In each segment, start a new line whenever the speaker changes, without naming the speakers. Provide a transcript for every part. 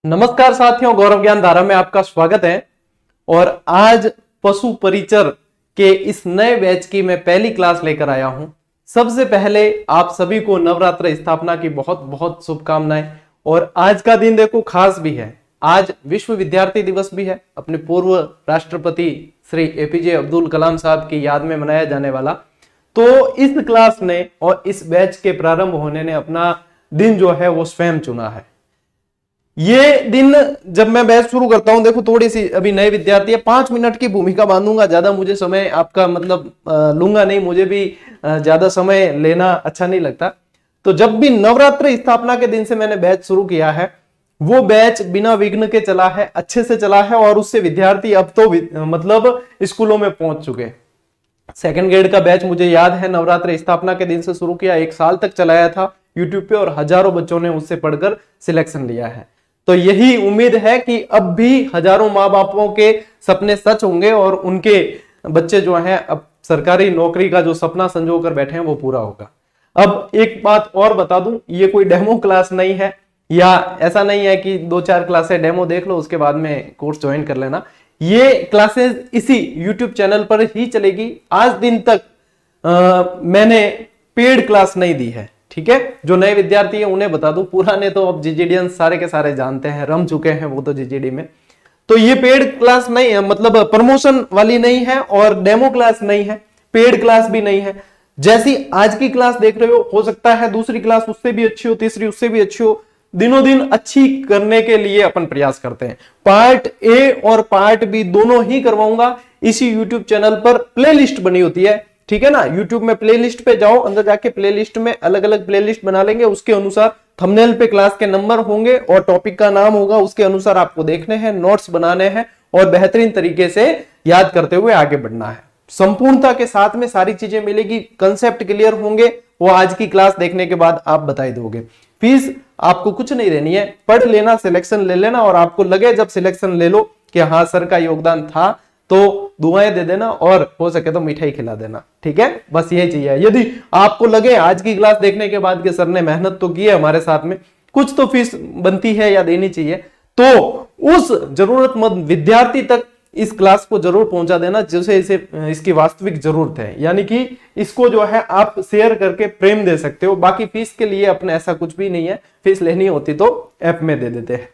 नमस्कार साथियों, गौरव ज्ञान धारा में आपका स्वागत है। और आज पशु परिचर के इस नए बैच की मैं पहली क्लास लेकर आया हूं। सबसे पहले आप सभी को नवरात्र स्थापना की बहुत बहुत शुभकामनाएं। और आज का दिन देखो खास भी है, आज विश्व विद्यार्थी दिवस भी है। अपने पूर्व राष्ट्रपति श्री एपीजे अब्दुल कलाम साहब की याद में मनाया जाने वाला। तो इस क्लास ने और इस बैच के प्रारंभ होने ने अपना दिन जो है वो स्वयं चुना है। ये दिन जब मैं बैच शुरू करता हूं, देखो थोड़ी सी अभी नए विद्यार्थी है, 5 मिनट की भूमिका बांधूंगा, ज्यादा मुझे समय आपका लूंगा नहीं, मुझे भी ज्यादा समय लेना अच्छा नहीं लगता। तो जब भी नवरात्र स्थापना के दिन से मैंने बैच शुरू किया है, वो बैच बिना विघ्न के चला है, अच्छे से चला है। और उससे विद्यार्थी अब तो स्कूलों में पहुंच चुके। सेकंड ग्रेड का बैच मुझे याद है, नवरात्र स्थापना के दिन से शुरू किया, 1 साल तक चलाया था यूट्यूब पे, और हजारों बच्चों ने उससे पढ़कर सिलेक्शन लिया है। तो यही उम्मीद है कि अब भी हजारों माँ बापों के सपने सच होंगे और उनके बच्चे जो हैं अब सरकारी नौकरी का जो सपना संजो कर बैठे हैं वो पूरा होगा। अब एक बात और बता दूं, ये कोई डेमो क्लास नहीं है, या ऐसा नहीं है कि 2-4 क्लासें डेमो देख लो उसके बाद में कोर्स ज्वाइन कर लेना। ये क्लासेस इसी यूट्यूब चैनल पर ही चलेगी। आज दिन तक मैंने पेड क्लास नहीं दी है, ठीक है। जो नए विद्यार्थी है उन्हें बता दूं, पुराने तो अब जीजीडियन सारे के सारे जानते हैं, रम चुके हैं वो तो जीजीडी में। तो ये पेड क्लास नहीं है, मतलब प्रमोशन वाली नहीं है, और डेमो क्लास नहीं है, पेड क्लास भी नहीं है। जैसी आज की क्लास देख रहे हो सकता है दूसरी क्लास उससे भी अच्छी हो, तीसरी उससे भी अच्छी हो। दिनों दिन अच्छी करने के लिए अपन प्रयास करते हैं। पार्ट ए और पार्ट बी दोनों ही करवाऊंगा। इसी यूट्यूब चैनल पर प्लेलिस्ट बनी होती है, ठीक है ना। यूट्यूब में प्लेलिस्ट पे जाओ, अंदर जाके प्लेलिस्ट में अलग अलग प्लेलिस्ट बना लेंगे, उसके अनुसार थंबनेल पे क्लास के नंबर होंगे और टॉपिक का नाम होगा, उसके अनुसार आपको देखने हैं, नोट्स बनाने हैं और बेहतरीन तरीके से याद करते हुए आगे बढ़ना है। संपूर्णता के साथ में सारी चीजें मिलेगी, कंसेप्ट क्लियर होंगे, वो आज की क्लास देखने के बाद आप बताई दोगे। फीस आपको कुछ नहीं देनी है, पढ़ लेना, सिलेक्शन ले लेना, और आपको लगे जब सिलेक्शन ले लो कि हाँ सर का योगदान था, तो दुआएं दे देना और हो सके तो मिठाई खिला देना, ठीक है। बस यही चाहिए। यदि आपको लगे आज की क्लास देखने के बाद कि सर ने मेहनत तो की है हमारे साथ में, कुछ तो फीस बनती है या देनी चाहिए, तो उस जरूरतमंद विद्यार्थी तक इस क्लास को जरूर पहुंचा देना जिसे इसकी वास्तविक जरूरत है। यानी कि इसको जो है आप शेयर करके प्रेम दे सकते हो। बाकी फीस के लिए अपने ऐसा कुछ भी नहीं है, फीस लेनी होती तो ऐप में दे देते हैं।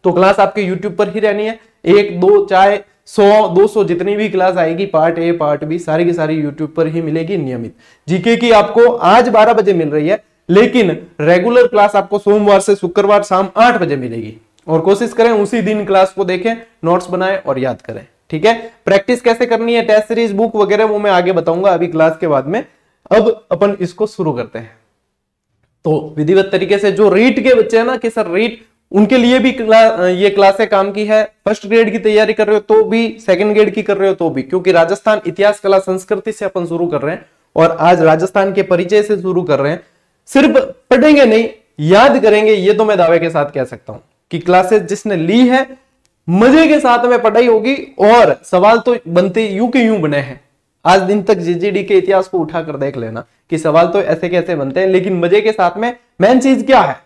तो क्लास आपके यूट्यूब पर ही रहनी है। 1, 2 चाहे 100, 200 जितनी भी क्लास आएगी, पार्ट ए पार्ट बी सारी की सारी यूट्यूब पर ही मिलेगी नियमित। जीके की आपको आज 12 बजे मिल रही है, लेकिन रेगुलर क्लास आपको सोमवार से शुक्रवार शाम 8 बजे मिलेगी। और कोशिश करें उसी दिन क्लास को देखें, नोट्स बनाएं और याद करें, ठीक है। प्रैक्टिस कैसे करनी है, टेस्ट सीरीज, बुक वगैरह वो मैं आगे बताऊंगा अभी क्लास के बाद में। अब अपन इसको शुरू करते हैं। तो विधिवत तरीके से जो रीट के बच्चे हैं ना कि सर रीट, उनके लिए भी ये क्लासें काम की है। फर्स्ट ग्रेड की तैयारी कर रहे हो तो भी, सेकंड ग्रेड की कर रहे हो तो भी, क्योंकि राजस्थान इतिहास कला संस्कृति से अपन शुरू कर रहे हैं और आज राजस्थान के परिचय से शुरू कर रहे हैं। सिर्फ पढ़ेंगे नहीं, याद करेंगे, ये तो मैं दावे के साथ कह सकता हूं कि क्लासेस जिसने ली है मजे के साथ में पढ़ाई होगी। और सवाल तो बनते यूं के यूं बने हैं। आज दिन तक जीजीडी के इतिहास को उठाकर देख लेना कि सवाल तो ऐसे कैसे बनते हैं, लेकिन मजे के साथ में। मेन चीज क्या है,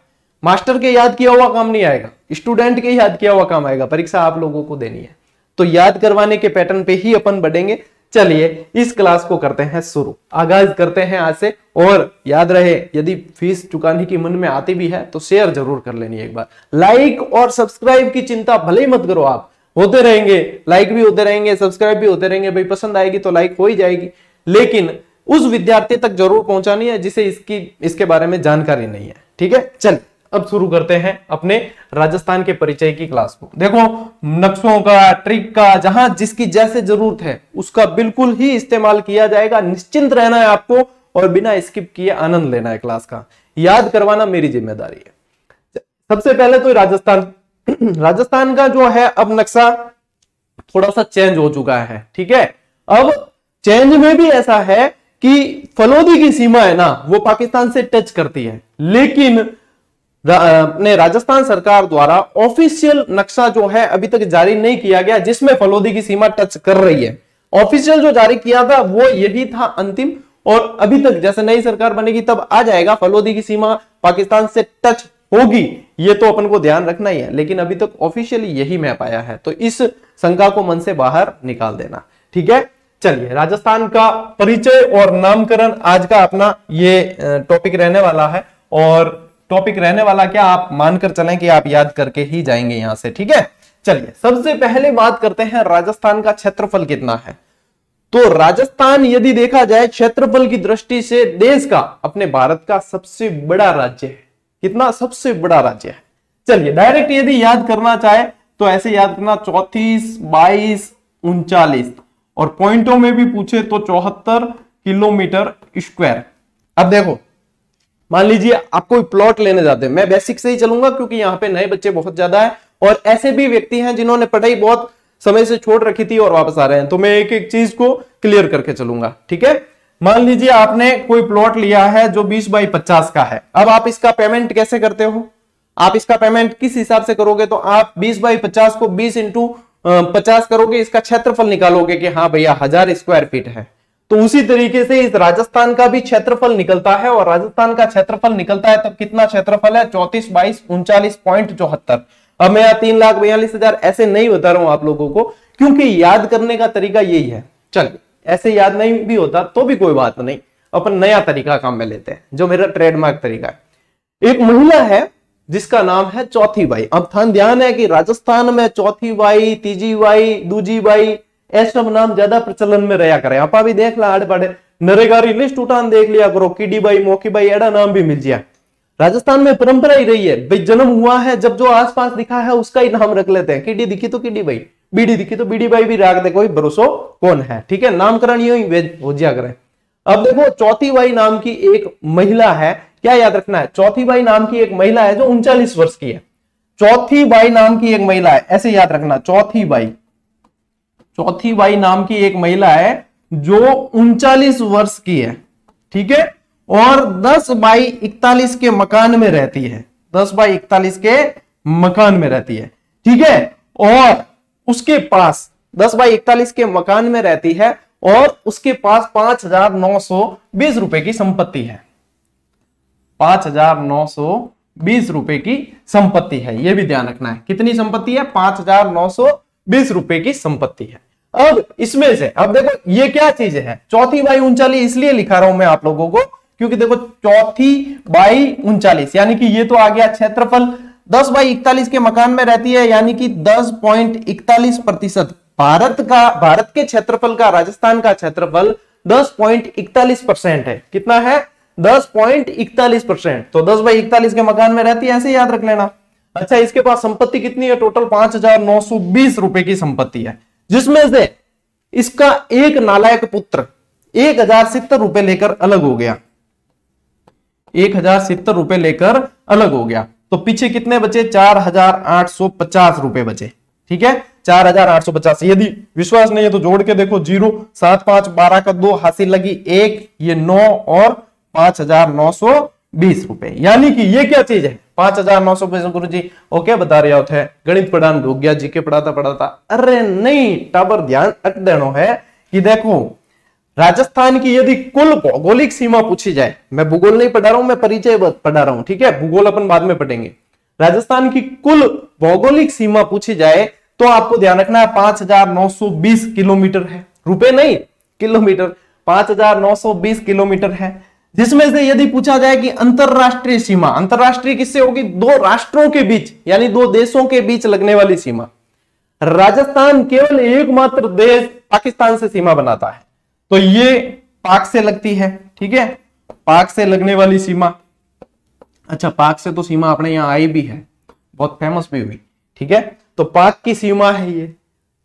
मास्टर के याद किया हुआ काम नहीं आएगा, स्टूडेंट के याद किया हुआ काम आएगा। परीक्षा आप लोगों को देनी है, तो याद करवाने के पैटर्न पे ही अपन बढ़ेंगे। चलिए इस क्लास को करते हैं शुरू, आगाज करते हैं आज से। और याद रहे, यदि फीस चुकाने की मन में आती भी है तो शेयर जरूर कर लेनी एक बार। लाइक और सब्सक्राइब की चिंता भले ही मत करो, आप होते रहेंगे, लाइक भी होते रहेंगे, सब्सक्राइब भी होते रहेंगे। भाई पसंद आएगी तो लाइक हो ही जाएगी, लेकिन उस विद्यार्थी तक जरूर पहुंचानी है जिसे इसके बारे में जानकारी नहीं है, ठीक है। चल अब शुरू करते हैं अपने राजस्थान के परिचय की क्लास को। देखो नक्शों का, ट्रिक का, जहां जिसकी जैसे जरूरत है उसका बिल्कुल ही इस्तेमाल किया जाएगा। निश्चिंत रहना है आपको और बिना स्किप किए आनंद लेना है क्लास का। याद करवाना मेरी जिम्मेदारी है। सबसे पहले तो राजस्थान का जो है अब नक्शा थोड़ा सा चेंज हो चुका है, ठीक है। अब चेंज में भी ऐसा है कि फलोदी की सीमा है ना, वो पाकिस्तान से टच करती है, लेकिन अपने राजस्थान सरकार द्वारा ऑफिशियल नक्शा जो है अभी तक जारी नहीं किया गया जिसमें फलोदी की सीमा टच कर रही है। ऑफिशियल जो जारी किया था वो यही था अंतिम, और अभी तक जैसे नई सरकार बनेगी तब आ जाएगा फलोदी की सीमा पाकिस्तान से टच होगी, ये तो अपन को ध्यान रखना ही है, लेकिन अभी तक ऑफिशियली यही मैप आया है, तो इस शंका को मन से बाहर निकाल देना। ठीक है, चलिए राजस्थान का परिचय और नामकरण आज का अपना ये टॉपिक रहने वाला है। और टॉपिक रहने वाला क्या, आप मानकर चलें कि आप याद करके ही जाएंगे यहां से। ठीक है, चलिए सबसे पहले बात करते हैं राजस्थान का क्षेत्रफल कितना है। तो राजस्थान यदि देखा जाए क्षेत्रफल की दृष्टि से देश का, अपने भारत का सबसे बड़ा राज्य है। कितना, सबसे बड़ा राज्य है। चलिए डायरेक्ट यदि याद करना चाहे तो ऐसे याद करना 34, 22, 39 और पॉइंटों में भी पूछे तो 74 किलोमीटर स्क्वायर। अब देखो मान लीजिए आप कोई प्लॉट लेने जाते हैं, मैं बेसिक से ही चलूंगा क्योंकि यहाँ पे नए बच्चे बहुत ज्यादा है और ऐसे भी व्यक्ति हैं जिन्होंने पढ़ाई बहुत समय से छोड़ रखी थी और वापस आ रहे हैं, तो मैं एक एक चीज को क्लियर करके चलूंगा। ठीक है, मान लीजिए आपने कोई प्लॉट लिया है जो 20 बाई 50 का है। अब आप इसका पेमेंट कैसे करते हो, आप इसका पेमेंट किस हिसाब से करोगे, तो आप 20 बाई 50 को 20 इंटू 50 करोगे, इसका क्षेत्रफल निकालोगे कि हाँ भैया 1000 स्क्वायर फीट है। तो उसी तरीके से इस राजस्थान का भी क्षेत्रफल निकलता है और राजस्थान का क्षेत्रफल निकलता है तब कितना क्षेत्रफल है, 34, 22, 39.74। अब मैं यहाँ 3,42,000 ऐसे नहीं बता रहा हूं आप लोगों को, क्योंकि याद करने का तरीका यही है। चलिए ऐसे याद नहीं भी होता तो भी कोई बात नहीं, अपन नया तरीका काम में लेते हैं जो मेरा ट्रेडमार्क तरीका है। एक महिला है जिसका नाम है चौथी बाई। अब ध्यान है कि राजस्थान में चौथी बाई, तीजी बाई, दूजी बाई ऐसे सब नाम ज्यादा प्रचलन में रहा करे। आप भी देख ला आड़े पाड़े नरेगारी लिस्ट उठान देख लिया करो, किडी बाई, मोकी बाई एड़ा नाम भी मिल जाए। राजस्थान में परंपरा ही रही है, भाई जन्म हुआ है जब जो आसपास दिखा है उसका ही नाम रख लेते हैं। किडी दिखी तो किडी बाई, बीडी दिखी तो बीडी बाई भी रख दे, कोई भरोसा कौन है। ठीक है, नामकरण यूं ही हो जाया करे। अब देखो चौथी बाई नाम की एक महिला है, क्या याद रखना है, चौथी बाई नाम की एक महिला है जो 39 वर्ष की है। चौथी बाई नाम की एक महिला है, ऐसे याद रखना, चौथी बाई नाम की एक महिला है जो 39 वर्ष की है। ठीक है, और 10 बाई 41 के मकान में रहती है, 10 बाई 41 के मकान में रहती है। ठीक है, और उसके पास 10 बाई 41 के मकान में रहती है और उसके पास 5,920 रुपए की संपत्ति है। 5,920 रुपए की संपत्ति है, यह भी ध्यान रखना है। कितनी संपत्ति है, 5,920 रुपए की संपत्ति है। अब इसमें से अब देखो ये क्या चीज है, चौथी बाई 39 इसलिए लिखा रहा हूं मैं आप लोगों को क्योंकि देखो चौथी बाई 39 यानी कि ये तो आ गया क्षेत्रफल। 10 बाई 41 के मकान में रहती है यानी कि 10.41%। भारत के क्षेत्रफल का राजस्थान का क्षेत्रफल 10.41% है। कितना है, 10.41%। तो 10 बाई 41 के मकान में रहती है, ऐसे याद रख लेना। अच्छा, इसके पास संपत्ति कितनी है, टोटल 5,920 रुपए की संपत्ति है, जिसमें से इसका एक नालायक पुत्र 1,070 रुपए लेकर अलग हो गया, 1,070 रुपए लेकर अलग हो गया। तो पीछे कितने बचे, 4,850 रुपए बचे। ठीक है, 4,850। यदि विश्वास नहीं है तो जोड़ के देखो, 0, 7, 5, 12 का 2 हासिल लगी 1, ये 9 और 5,920 रुपए। यानी कि ये क्या चीज है, 5,920। गुरु जी ओके बता रहे होते, गणित पढ़ान ढूक गया, जीके पढ़ाता। अरे नहीं, टाबर ध्यान अट देनो है कि देखो राजस्थान की यदि कुल भौगोलिक सीमा पूछी जाए, मैं भूगोल नहीं पढ़ा रहा हूं, मैं परिचय पढ़ा रहा हूं। ठीक है, भूगोल अपन बाद में पढ़ेंगे। राजस्थान की कुल भौगोलिक सीमा पूछी जाए तो आपको ध्यान रखना है 5,920 किलोमीटर है, रुपए नहीं किलोमीटर, 5,920 किलोमीटर है। जिसमें से यदि पूछा जाए कि अंतरराष्ट्रीय सीमा, अंतरराष्ट्रीय किससे होगी, दो राष्ट्रों के बीच यानी दो देशों के बीच लगने वाली सीमा, राजस्थान केवल एकमात्र देश पाकिस्तान से सीमा बनाता है, तो ये पाक से लगती है। ठीक है, पाक से लगने वाली सीमा। अच्छा, पाक से तो सीमा अपने यहां आई भी है, बहुत फेमस भी हुई। ठीक है, तो पाक की सीमा है, ये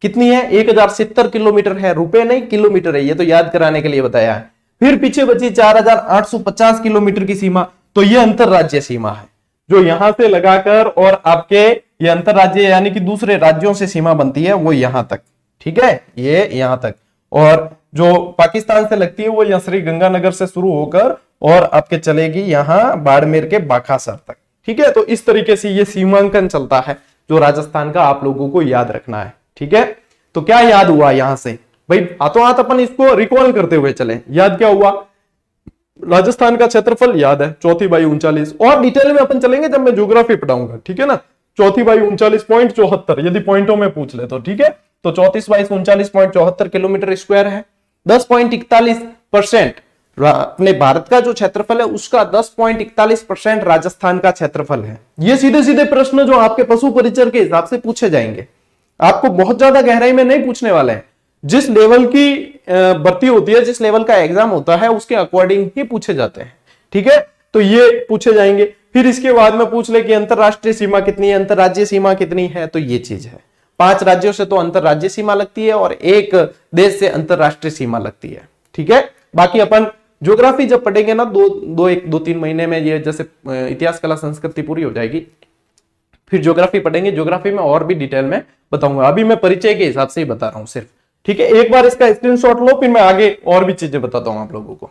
कितनी है, 1,070 किलोमीटर है, रुपए नहीं किलोमीटर है, ये तो याद कराने के लिए बताया है। फिर पीछे बची 4,850 किलोमीटर की सीमा, तो ये अंतरराज्यीय सीमा है जो यहां से लगाकर और आपके ये अंतरराज्यीय यानी कि दूसरे राज्यों से सीमा बनती है, वो यहां तक। ठीक है, ये यहां तक। और जो पाकिस्तान से लगती है वो यहाँ श्री गंगानगर से शुरू होकर और आपके चलेगी यहां बाड़मेर के बाखासर तक। ठीक है, तो इस तरीके से ये सीमांकन चलता है जो राजस्थान का आप लोगों को याद रखना है। ठीक है, तो क्या याद हुआ यहां से भाई, हाथों हाथ अपन इसको रिकॉल करते हुए चले। याद क्या हुआ, राजस्थान का क्षेत्रफल याद है 4/39, और डिटेल में अपन चलेंगे जब मैं ज्योग्राफी पढ़ाऊंगा, ठीक है ना। 4/39.74 यदि पॉइंटों में पूछ ले तो, ठीक है। तो 34/39.74 किलोमीटर स्क्वायर है। 10.41% अपने भारत का जो क्षेत्रफल है उसका 10.41% राजस्थान का क्षेत्रफल है। ये सीधे सीधे प्रश्न जो आपके पशु परिचर के हिसाब से पूछे जाएंगे, आपको बहुत ज्यादा गहराई में नहीं पूछने वाले हैं। जिस लेवल की भर्ती होती है, जिस लेवल का एग्जाम होता है उसके अकॉर्डिंग ही पूछे जाते हैं, ठीक है। तो ये पूछे जाएंगे। फिर इसके बाद में पूछ ले कि अंतरराष्ट्रीय सीमा कितनी है, अंतरराज्यीय सीमा कितनी है, तो ये चीज है। 5 राज्यों से तो अंतरराज्यीय सीमा लगती है और 1 देश से अंतरराष्ट्रीय सीमा लगती है, ठीक है। बाकी अपन ज्योग्राफी जब पढ़ेंगे ना 2-3 महीने में, ये जैसे इतिहास कला संस्कृति पूरी हो जाएगी, फिर ज्योग्राफी पढ़ेंगे। ज्योग्राफी में और भी डिटेल में बताऊंगा, अभी मैं परिचय के हिसाब से ही बता रहा हूं सिर्फ, ठीक है। एक बार इसका स्क्रीनशॉट लो, फिर मैं आगे और भी चीजें बताता हूं आप लोगों को,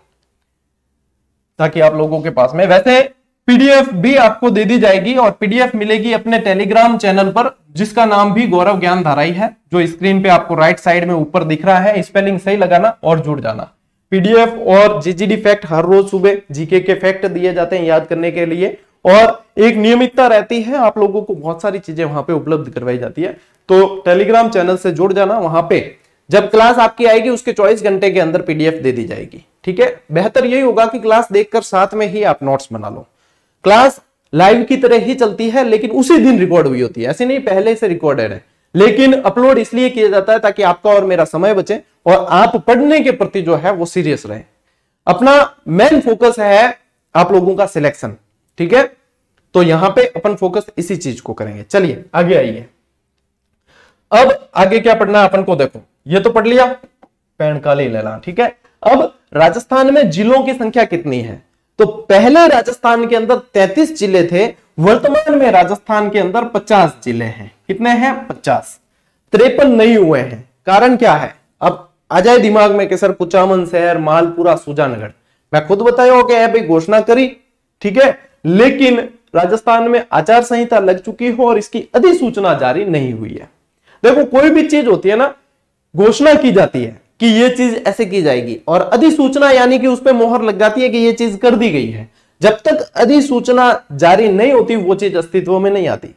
ताकि आप लोगों के पास में। वैसे पीडीएफ भी आपको दे दी जाएगी, और पीडीएफ मिलेगी अपने टेलीग्राम चैनल पर, जिसका नाम भी गौरव ज्ञानधाराई है, जो स्क्रीन पे आपको राइट साइड में ऊपर दिख रहा है। स्पेलिंग सही लगाना और जुड़ जाना। पीडीएफ और जीजीडी फैक्ट हर रोज सुबह जीके के फैक्ट दिए जाते हैं याद करने के लिए, और एक नियमितता रहती है, आप लोगों को बहुत सारी चीजें वहां पे उपलब्ध करवाई जाती है। तो टेलीग्राम चैनल से जुड़ जाना, वहां पे जब क्लास आपकी आएगी उसके 24 घंटे के अंदर पीडीएफ दे दी जाएगी, ठीक है। बेहतर यही होगा कि क्लास देखकर साथ में ही आप नोट्स बना लो। क्लास लाइव की तरह ही चलती है, लेकिन उसी दिन रिकॉर्ड हुई होती है, ऐसे नहीं पहले से रिकॉर्डेड है, लेकिन अपलोड इसलिए किया जाता है ताकि आपका और मेरा समय बचे और आप पढ़ने के प्रति जो है वो सीरियस रहे। अपना मेन फोकस है आप लोगों का सिलेक्शन, ठीक है। तो यहां पे अपन फोकस इसी चीज को करेंगे। चलिए आगे आइए। अब आगे क्या पढ़ना है अपन को, देखो ये तो पढ़ लिया, पेन काली लेना, ठीक है। अब राजस्थान में जिलों की संख्या कितनी है, तो पहले राजस्थान के अंदर 33 जिले थे, वर्तमान में राजस्थान के अंदर 50 जिले हैं। कितने हैं? 50। 53 नहीं हुए हैं। कारण क्या है? अब आ जाए दिमाग में कि सर कुचामन शहर, मालपुरा, सुजानगढ़, मैं खुद बताया कि भाई घोषणा करी, ठीक है, लेकिन राजस्थान में आचार संहिता लग चुकी हो और इसकी अधिसूचना जारी नहीं हुई है। देखो कोई भी चीज होती है ना, घोषणा की जाती है कि ये चीज ऐसे की जाएगी, और अधिसूचना यानी कि उस पर मोहर लग जाती है कि ये चीज कर दी गई है। जब तक अधिसूचना जारी नहीं होती वो चीज अस्तित्व में नहीं आती।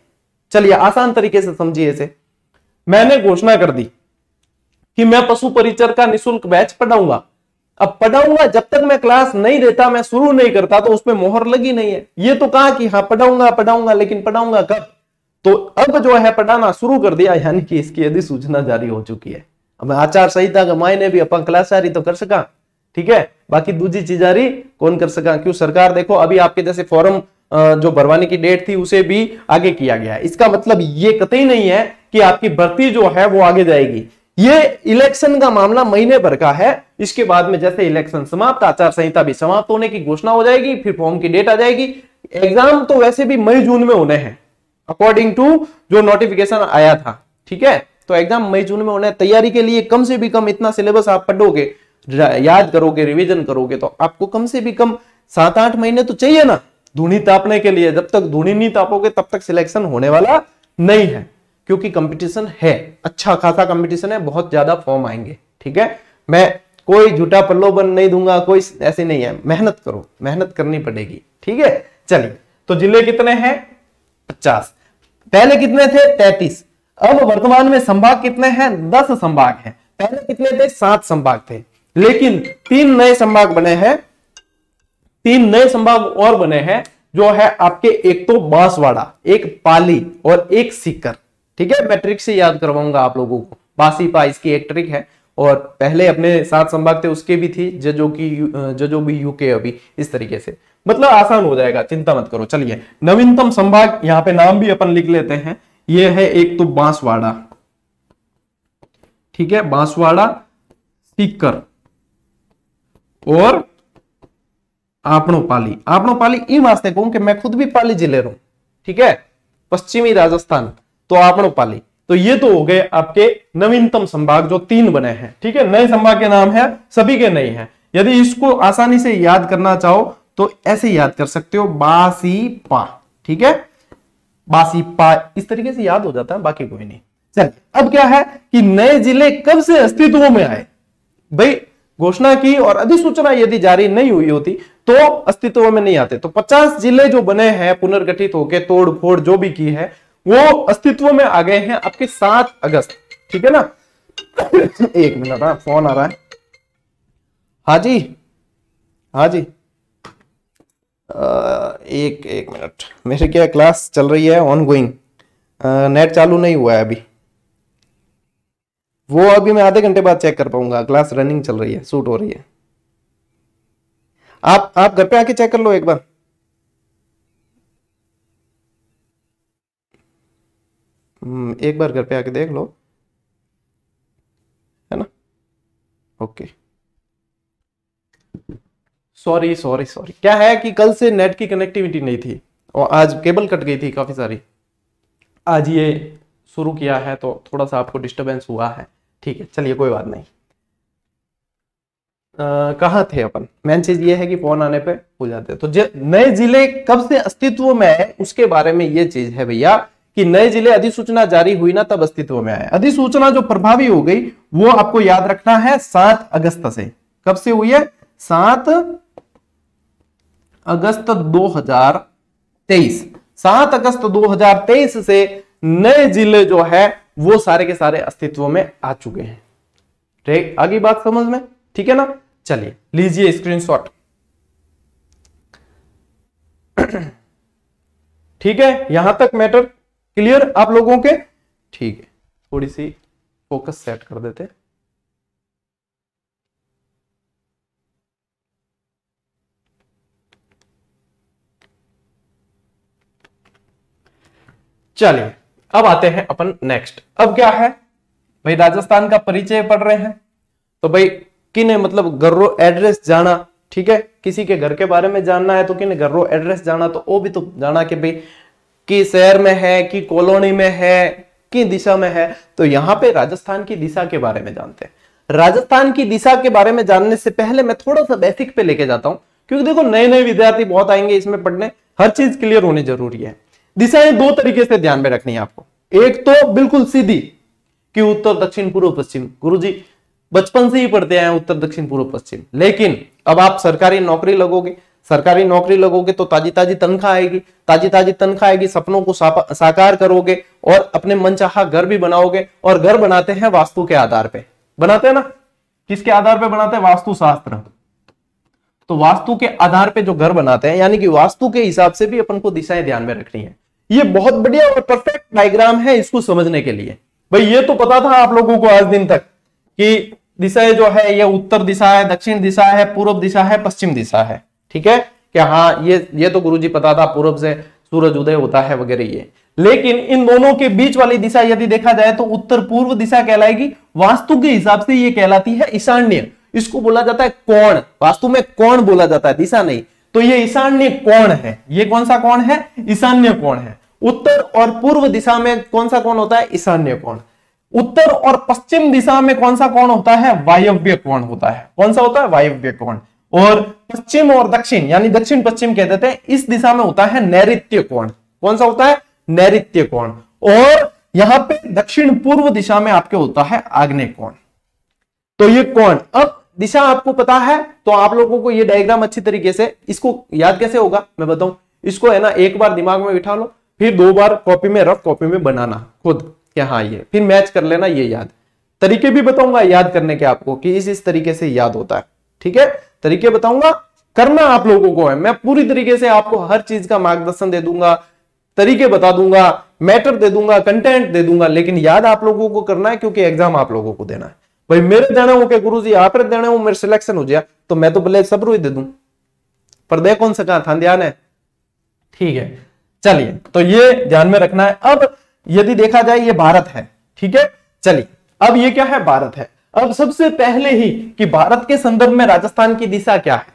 चलिए आसान तरीके से समझिए इसे। मैंने घोषणा कर दी कि मैं पशु परिचर का निःशुल्क बैच पढ़ाऊंगा। अब पढ़ाऊंगा, जब तक मैं क्लास नहीं देता, मैं शुरू नहीं करता, तो उसमें मोहर लगी नहीं है। ये तो कहा कि हाँ पढ़ाऊंगा, लेकिन पढ़ाऊंगा कब? तो अब जो है पढ़ाना शुरू कर दिया, यानी कि इसकी अधिसूचना जारी हो चुकी है। अब आचार संहिता का मायने भी अपन क्लास जारी तो कर सका, ठीक है, बाकी दूसरी चीज जारी कौन कर सका? क्यों? सरकार देखो अभी आपके जैसे फॉर्म जो भरवाने की डेट थी उसे भी आगे किया गया है। इसका मतलब ये कतई नहीं है कि आपकी भर्ती जो है वो आगे जाएगी। ये इलेक्शन का मामला महीने भर का है। इसके बाद में जैसे इलेक्शन समाप्त, आचार संहिता भी समाप्त होने की घोषणा हो जाएगी, फिर फॉर्म की डेट आ जाएगी। एग्जाम तो वैसे भी मई जून में होने हैं अकॉर्डिंग टू जो नोटिफिकेशन आया था, ठीक है। तो एग्जाम मई जून में होना है। तैयारी के लिए कम से भी कम इतना सिलेबस आप पढ़ोगे, याद करोगे, रिवीजन करोगे, तो आपको कम से भी कम 7-8 महीने तो चाहिए ना धूनी तापने के लिए। जब तक धूनी नहीं तापोगे तब तक सिलेक्शन होने वाला नहीं है, क्योंकि कंपटीशन है, अच्छा खासा कंपटीशन है, बहुत ज्यादा फॉर्म आएंगे, ठीक है। मैं कोई झूठा प्रलोभन नहीं दूंगा, कोई ऐसे नहीं है। मेहनत करो, मेहनत करनी पड़ेगी, ठीक है। चलिए, तो जिले कितने हैं? 50। पहले कितने थे? 33। अब वर्तमान में संभाग कितने हैं? 10 संभाग हैं। पहले कितने थे? 7 संभाग थे, लेकिन 3 नए संभाग बने हैं। 3 नए संभाग और बने हैं, जो है आपके एक तो बांसवाड़ा, एक पाली और एक सीकर, ठीक है। मैं ट्रिक से याद करवाऊंगा आप लोगों को। बासी पा इसकी एक ट्रिक है, और पहले अपने 7 संभाग थे उसके भी थी, जो भी यूके, अभी इस तरीके से, मतलब आसान हो जाएगा, चिंता मत करो। चलिए, नवीनतम संभाग यहां पे नाम भी अपन लिख लेते हैं। ये है एक तो बांसवाड़ा, ठीक है, बांसवाड़ा, सीकर और आपनोपाली। आपनोपाली ई वास्ते कहूं कि मैं खुद भी पाली जिले रहूं, ठीक है, पश्चिमी राजस्थान, तो आपनोपाली। तो ये तो हो गए आपके नवीनतम संभाग जो 3 बने हैं, ठीक है। नए संभाग के नाम है, सभी के नए हैं। यदि इसको आसानी से याद करना चाहो तो ऐसे याद कर सकते हो, बासीपा, ठीक है, बासीपा, इस तरीके से याद हो जाता है, बाकी कोई नहीं। चलिए, अब क्या है कि नए जिले कब से अस्तित्व में आए? भाई घोषणा की और अधिसूचना यदि जारी नहीं हुई होती तो अस्तित्व में नहीं आते। तो 50 जिले जो बने हैं पुनर्गठित होके, तोड़ फोड़ जो भी की है, वो अस्तित्व में आ गए हैं आपके 7 अगस्त। ठीक है ना। एक मिनट, फोन आ रहा है। हाँ जी, हाँ जी, एक मिनट, मेरी क्या क्लास चल रही है ऑन गोइंग, नेट चालू नहीं हुआ है अभी, वो अभी मैं आधे घंटे बाद चेक कर पाऊंगा। क्लास रनिंग चल रही है, शूट हो रही है। आप घर पे आके चेक कर लो एक बार। एक बार घर पे आके देख लो, है ना। ओके, सॉरी सॉरी सॉरी, क्या है कि कल से नेट की कनेक्टिविटी नहीं थी और आज केबल कट गई थी काफी सारी। आज ये शुरू किया है तो थोड़ा सा आपको डिस्टरबेंस हुआ है। ठीक है, चलिए कोई बात नहीं। कहाँ थे अपन? मेन चीज ये है कि फोन आने पे हो जाते हैं। तो नए जिले कब से अस्तित्व में आए उसके बारे में ये चीज है भैया, कि नए जिले अधिसूचना जारी हुई ना तब अस्तित्व में आए। अधिसूचना जो प्रभावी हो गई वो आपको याद रखना है 7 अगस्त से। कब से हुई है? 7 अगस्त 2023। 7 अगस्त 2023 से नए जिले जो है वो सारे के सारे अस्तित्व में आ चुके हैं। ठीक, आगे बात समझ में? ठीक है ना। चलिए लीजिए स्क्रीनशॉट। ठीक है, यहां तक मैटर क्लियर आप लोगों के? ठीक है, थोड़ी सी फोकस सेट कर देते। चलिए अब आते हैं अपन नेक्स्ट। अब क्या है भाई, राजस्थान का परिचय पढ़ रहे हैं तो भाई किने मतलब घरों एड्रेस जाना। ठीक है, किसी के घर के बारे में जानना है तो किने घरों एड्रेस जाना, तो वो भी तो जाना कि भाई कि शहर में है कि कॉलोनी में है कि दिशा में है। तो यहां पे राजस्थान की दिशा के बारे में जानते हैं। राजस्थान की दिशा के बारे में जानने से पहले मैं थोड़ा सा बेसिक पे लेके जाता हूं, क्योंकि देखो नए नए विद्यार्थी बहुत आएंगे इसमें पढ़ने, हर चीज क्लियर होनी जरूरी है। दिशाएं 2 तरीके से ध्यान में रखनी है आपको। एक तो बिल्कुल सीधी कि उत्तर दक्षिण पूर्व पश्चिम, गुरुजी बचपन से ही पढ़ते हैं उत्तर दक्षिण पूर्व पश्चिम। लेकिन अब आप सरकारी नौकरी लगोगे, सरकारी नौकरी लगोगे तो ताजी ताजी तनख्वाह आएगी, ताजी ताजी तनख्वाह आएगी, सपनों को साकार करोगे और अपने मनचाहा घर भी बनाओगे। और घर बनाते हैं वास्तु के आधार पे, बनाते हैं ना। किसके आधार पे बनाते हैं? वास्तु शास्त्र। तो वास्तु के आधार पे जो घर बनाते हैं, यानी कि वास्तु के हिसाब से भी अपन को दिशाएं ध्यान में रखनी है। ये बहुत बढ़िया और परफेक्ट डायग्राम है इसको समझने के लिए। भाई ये तो पता था आप लोगों को आज दिन तक कि दिशाएं जो है ये उत्तर दिशा है, दक्षिण दिशा है, पूर्व दिशा है, पश्चिम दिशा है। ठीक है, कि हाँ ये तो गुरुजी पता था, पूर्व से सूरज उदय होता है वगैरह ये। लेकिन इन दोनों के बीच वाली दिशा यदि देखा जाए तो उत्तर पूर्व दिशा कहलाएगी। वास्तु के हिसाब से ये कहलाती है ईशान्य। इसको बोला जाता है कोण। वास्तु में कोण बोला जाता है, दिशा नहीं। तो ये ईशान्य कोण है। ये कौन सा कोण है? ईशान्य कोण है। उत्तर और पूर्व दिशा में कौन सा कोण होता है? ईशान्य कोण। उत्तर और पश्चिम दिशा में कौन सा कोण होता है? वायव्य कोण होता है। कौन सा होता है? वायव्य कोण। और पश्चिम और दक्षिण यानी दक्षिण पश्चिम कह देते हैं, इस दिशा में होता है नैऋत्य कोण। कौन सा होता है? नैऋत्य कोण। और यहां पे दक्षिण पूर्व दिशा में आपके होता है आग्नेय कोण। तो ये कोण, अब दिशा आपको पता है तो आप लोगों को ये डायग्राम अच्छी तरीके से, इसको याद कैसे होगा मैं बताऊं। इसको है ना एक बार दिमाग में बिठा लो, फिर 2 बार कॉपी में, रफ कॉपी में बनाना खुद क्या, हाँ ये फिर मैच कर लेना। ये याद तरीके भी बताऊंगा याद करने के आपको कि इस तरीके से याद होता है। ठीक है, तरीके बताऊंगा, करना आप लोगों को है। मैं पूरी तरीके से आपको हर चीज का मार्गदर्शन दे दूंगा, तरीके बता दूंगा, मैटर दे दूंगा, कंटेंट दे दूंगा, लेकिन याद आप लोगों को करना है क्योंकि एग्जाम आप लोगों को देना है। भाई मेरे देने हो के गुरु जी आप देने हो, मेरे सिलेक्शन हो जाए तो मैं तो भले सब रो ही दे दूं, पर दे कौन सा कहा था, ध्यान है। ठीक है, चलिए तो ये ध्यान में रखना है। अब यदि देखा जाए ये भारत है। ठीक है, चलिए अब ये क्या है? भारत है। अब सबसे पहले ही कि भारत के संदर्भ में राजस्थान की दिशा क्या है।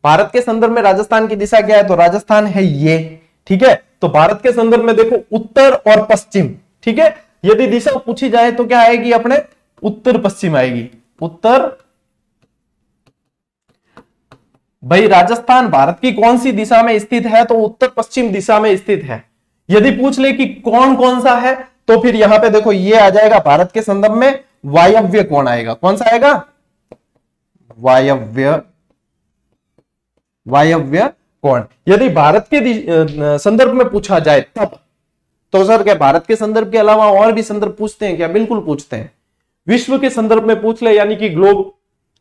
भारत के संदर्भ में राजस्थान की दिशा क्या है? तो राजस्थान है ये। ठीक है, तो भारत के संदर्भ में देखो उत्तर और पश्चिम। ठीक है, यदि दिशा पूछी जाए तो क्या आएगी अपने? उत्तर पश्चिम आएगी। उत्तर। भाई राजस्थान भारत की कौन सी दिशा में स्थित है? तो उत्तर पश्चिम दिशा में स्थित है। यदि पूछ ले कि कौन कौन सा है तो फिर यहां पे देखो ये आ जाएगा भारत के संदर्भ में वायव्य कोण आएगा। कौन सा आएगा? वायव्य वायव्य कोण। यदि भारत के संदर्भ में पूछा जाए तब तो सर क्या भारत के संदर्भ के अलावा और भी संदर्भ पूछते हैं क्या? बिल्कुल पूछते हैं। विश्व के संदर्भ में पूछ ले यानी कि ग्लोब,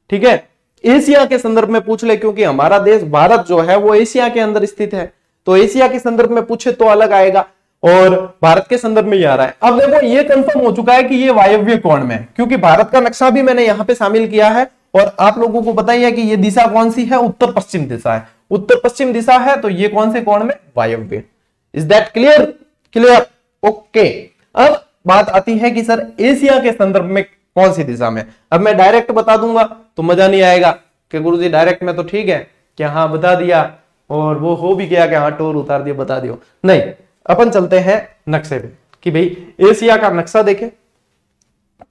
ठीक है। एशिया के संदर्भ में पूछ ले क्योंकि हमारा देश भारत जो है वो एशिया के अंदर स्थित है, तो एशिया के संदर्भ में पूछे तो अलग आएगा, और भारत के संदर्भ में ये आ रहा है। अब देखो ये कंफर्म हो चुका है कि ये वायव्य कोण में है, क्योंकि भारत का नक्शा भी मैंने यहां पे शामिल किया है, और आप लोगों को पता ही है कि ये दिशा कौन सी है, उत्तर पश्चिम दिशा है। उत्तर पश्चिम दिशा है तो ये कौन से कोण में? वायव्य। Is that clear? Clear, okay. अब बात आती है कि सर एशिया के संदर्भ में कौन सी दिशा में? अब मैं डायरेक्ट बता दूंगा तो मजा नहीं आएगा कि गुरुजी डायरेक्ट में तो ठीक है कि हाँ बता दिया और वो हो भी गया कि हाँ टोर उतार दिया बता दियो, नहीं। अपन चलते हैं नक्शे पे कि भाई एशिया का नक्शा देखें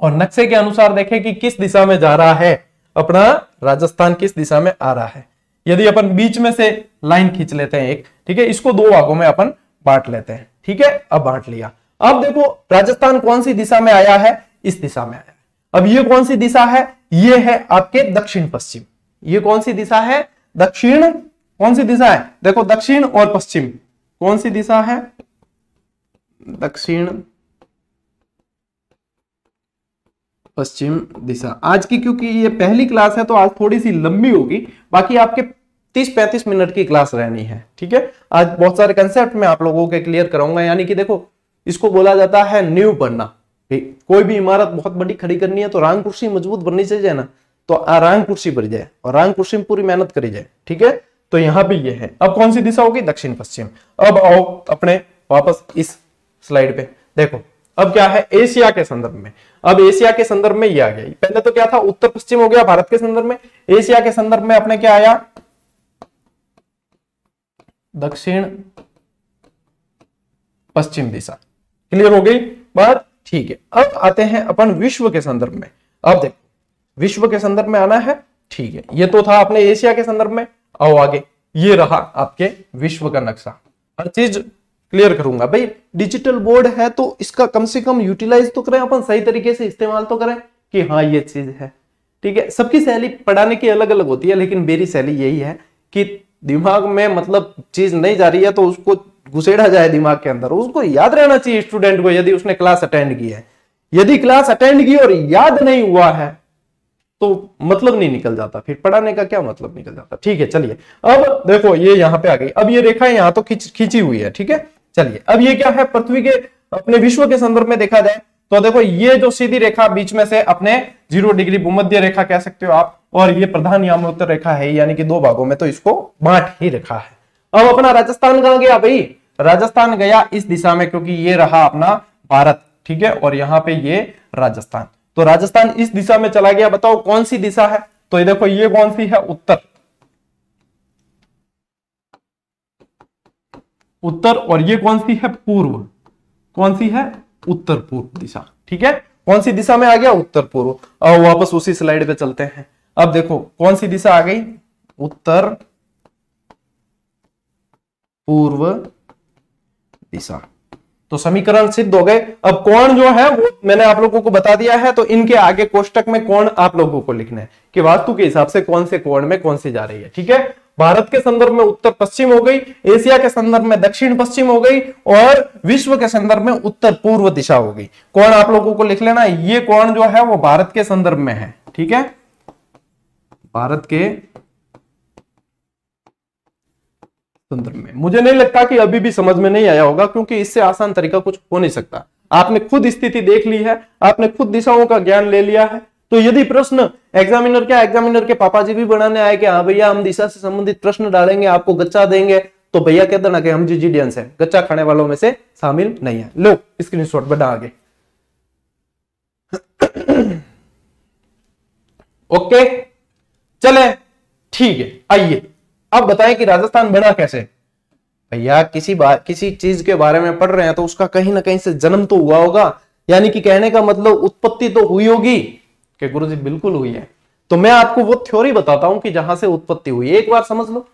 और नक्शे के अनुसार देखें कि किस दिशा में जा रहा है अपना राजस्थान, किस दिशा में आ रहा है। यदि अपन बीच में से लाइन खींच लेते हैं एक, ठीक है, इसको दो भागों में अपन बांट लेते हैं, ठीक है। अब बांट लिया, अब देखो राजस्थान कौन सी दिशा में आया है? इस दिशा में आया है। अब ये कौन सी दिशा है? ये है आपके दक्षिण पश्चिम। ये कौन सी दिशा है? दक्षिण। कौन सी दिशा है? देखो दक्षिण और पश्चिम कौन सी दिशा है? दक्षिण पश्चिम दिशा। आज की क्योंकि ये पहली क्लास है तो आज थोड़ी सी लंबी होगी, बाकी आपके 30-35 मिनट की क्लास रहनी है, ठीक है। आज बहुत सारे कंसेप्ट मैं आप लोगों के क्लियर कराऊंगा, यानी कि देखो इसको बोला जाता है नींव बनना। कोई भी इमारत बहुत बड़ी खड़ी करनी है तो रांग कुर्सी मजबूत बननी चाहिए ना, तो रांग कुर्सी बन जाए और रांग कुर्सी में पूरी मेहनत करी जाए, ठीक है। तो यहां पे ये है। अब कौन सी दिशा होगी? दक्षिण पश्चिम। अब आओ अपने वापस इस स्लाइड पे देखो, अब क्या है एशिया के संदर्भ में। अब एशिया के संदर्भ में ये आ गया, पहले तो क्या था उत्तर पश्चिम हो गया भारत के संदर्भ में, एशिया के संदर्भ में अपने क्या आया? दक्षिण पश्चिम दिशा। क्लियर हो गई बात? ठीक है। अब आते हैं अपन विश्व के संदर्भ में। अब देखो विश्व के संदर्भ में आना है, ठीक है। ये तो था अपने एशिया के संदर्भ में, आओ आगे। ये रहा आपके विश्व का नक्शा। हर चीज क्लियर करूंगा भाई। डिजिटल बोर्ड है तो इसका कम से कम यूटिलाइज तो करें अपन, सही तरीके से इस्तेमाल तो करें कि हाँ ये चीज है, ठीक है। सबकी शैली पढ़ाने की अलग अलग होती है, लेकिन मेरी शैली यही है कि दिमाग में मतलब चीज नहीं जा रही है तो उसको घुसेड़ा जाए दिमाग के अंदर, उसको याद रहना चाहिए स्टूडेंट को, यदि उसने क्लास अटेंड की है। यदि क्लास अटेंड की और याद नहीं हुआ है तो मतलब नहीं निकल जाता, फिर पढ़ाने का क्या मतलब निकल जाता। ठीक है चलिए, अब देखो ये यहां पे आ गई। अब ये रेखा यहां तो खींची हुई है, ठीक है। चलिए अब ये क्या है? पृथ्वी के अपने विश्व के संदर्भ में देखा जाए तो देखो ये जो सीधी रेखा बीच में से अपने 0 डिग्री भूमध्य रेखा कह सकते हो आप, और ये प्रधान यामोत्तर रेखा है, यानी कि दो भागों में तो इसको बांट ही रखा है। अब अपना राजस्थान कहां गया भाई? राजस्थान गया इस दिशा में, क्योंकि ये रहा अपना भारत, ठीक है, और यहां पे ये राजस्थान। तो राजस्थान इस दिशा में चला गया। बताओ कौन सी दिशा है? तो ये देखो ये कौन सी है? उत्तर। उत्तर। और ये कौन सी है? पूर्व। कौन सी है? उत्तर पूर्व दिशा, ठीक है। कौन सी दिशा में आ गया? उत्तर पूर्व। अब वापस उसी स्लाइड पे चलते हैं। अब देखो कौन सी दिशा आ गई? उत्तर पूर्व दिशा। तो समीकरण सिद्ध हो गए। अब कोण जो है वो मैंने आप लोगों को बता दिया है, तो इनके आगे कोष्टक में कोण आप लोगों को लिखना है कि वास्तु के हिसाब से कौन से कोण में कौन सी जा रही है, ठीक है। भारत के संदर्भ में उत्तर पश्चिम हो गई, एशिया के संदर्भ में दक्षिण पश्चिम हो गई, और विश्व के संदर्भ में उत्तर पूर्व दिशा हो गई। कोण आप लोगों को लिख लेना, ये कोण जो है वो भारत के संदर्भ में है, ठीक है। भारत के संदर्भ में मुझे नहीं लगता कि अभी भी समझ में नहीं आया होगा, क्योंकि इससे आसान तरीका कुछ हो नहीं सकता। आपने खुद स्थिति देख ली है, आपने खुद दिशाओं का ज्ञान ले लिया है। तो यदि प्रश्न एग्जामिनर के पापा जी भी बनाने आए कि हाँ भैया हम दिशा से संबंधित प्रश्न डालेंगे, आपको गच्चा देंगे, तो भैया कहते ना कि हम जीजीडियंस है, गच्चा खाने वालों में से शामिल नहीं है। लो स्क्रीनशॉट बढ़ा आगे। ओके चले, ठीक है। आइए अब बताएं कि राजस्थान बना कैसे। भैया किसी चीज के बारे में पढ़ रहे हैं तो उसका कहीं ना कहीं से जन्म तो हुआ होगा, यानी कि कहने का मतलब उत्पत्ति तो हुई होगी। कि गुरुजी बिल्कुल हुई है। तो मैं आपको वो थ्योरी बताता हूं कि जहां से उत्पत्ति हुई, एक बार समझ लो,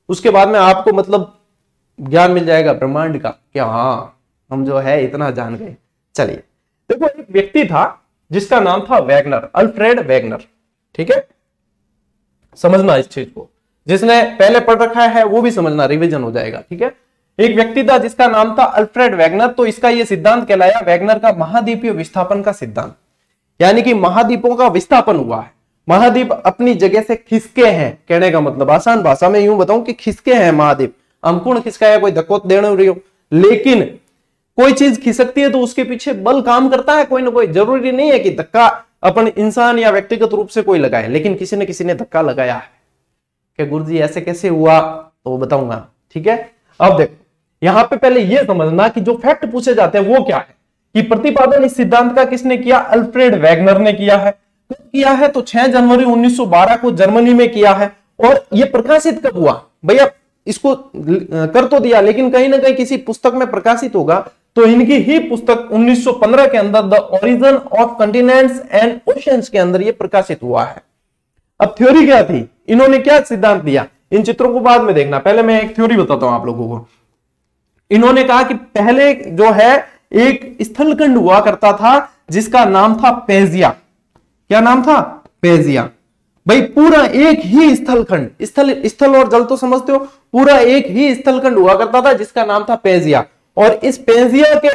उसके बाद में आपको मतलब ज्ञान मिल जाएगा ब्रह्मांड का कि हाँ हम जो है इतना जान गए। चलिए देखो, एक व्यक्ति था जिसका नाम था वैगनर, अल्फ्रेड वैगनर, ठीक है। समझना इस चीज को, जिसने पहले पढ़ रखा है वो भी समझना, रिवीजन हो जाएगा, ठीक है। एक व्यक्ति था जिसका नाम था अल्फ्रेड वैगनर। तो इसका ये सिद्धांत कहलाया वैगनर का महाद्वीपीय विस्थापन का सिद्धांत, यानी कि महाद्वीपों का विस्थापन हुआ है, महाद्वीप अपनी जगह से खिसके हैं। कहने का मतलब आसान भाषा में यूं बताऊं कि खिसके हैं महाद्वीप। हम कौन खिसकाया, कोई धक्को देने रही हो, लेकिन कोई चीज खिसकती है तो उसके पीछे बल काम करता है कोई ना कोई। जरूरी नहीं है कि धक्का अपन इंसान या व्यक्तिगत रूप से कोई लगाए, लेकिन किसी न किसी ने धक्का लगाया है। कि गुरुजी ऐसे कैसे हुआ, तो वो बताऊंगा, ठीक है। अब देखो यहां पे पहले ये समझना कि जो फैक्ट पूछे जाते हैं वो क्या है, कि प्रतिपादन इस सिद्धांत का किसने किया, अल्फ्रेड वैगनर ने किया है। कब किया है, तो 6 जनवरी 1912 को जर्मनी में किया है। और ये प्रकाशित कब हुआ, भैया इसको कर तो दिया, लेकिन कहीं ना कहीं किसी पुस्तक में प्रकाशित होगा, तो इनकी ही पुस्तक 1915 के अंदर the origin of continents and oceans के अंदर ये प्रकाशित हुआ है। अब थ्योरी क्या थी, इन्होंने क्या सिद्धांत दिया, इन चित्रों को बाद में देखना, पहले मैं एक थ्योरी बताता हूं आप लोगों को। इन्होंने कहा कि पहले जो है एक स्थलखंड हुआ करता था जिसका नाम था पेजिया। क्या नाम था, पेजिया। भाई पूरा एक ही स्थलखंड, स्थल और जल तो समझते हो, पूरा एक ही स्थलखंड हुआ करता था जिसका नाम था पेजिया। और इस पेजिया के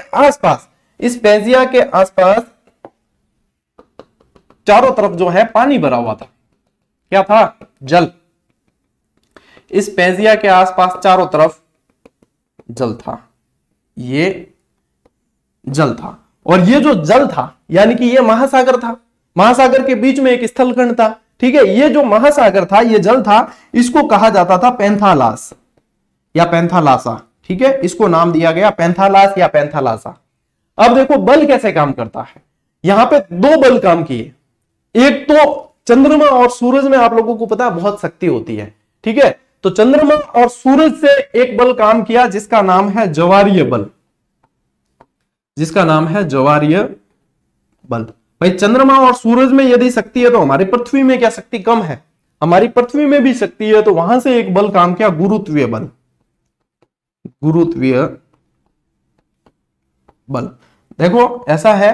आसपास चारों तरफ जो है पानी भरा हुआ था। क्या था, जल। इस पेजिया के आसपास चारों तरफ जल था, ये जल था। और ये जो जल था यानी कि ये महासागर था, महासागर के बीच में एक स्थलखंड था, ठीक है। ये जो महासागर था, ये जल था, इसको कहा जाता था पैंथालास या पैंथालासा, ठीक है। इसको नाम दिया गया पैंथालास या पैंथालासा। अब देखो बल कैसे काम करता है, यहां पे 2 बल काम किए। एक तो चंद्रमा और सूरज में आप लोगों को पता है बहुत शक्ति होती है, ठीक है। तो चंद्रमा और सूरज से एक बल काम किया जिसका नाम है ज्वारीय बल, जिसका नाम है ज्वारीय बल। भाई चंद्रमा और सूरज में यदि शक्ति है तो हमारी पृथ्वी में क्या शक्ति कम है, हमारी पृथ्वी में भी शक्ति है, तो वहां से एक बल काम किया, गुरुत्वीय बल। गुरुत्वीय बल। देखो ऐसा है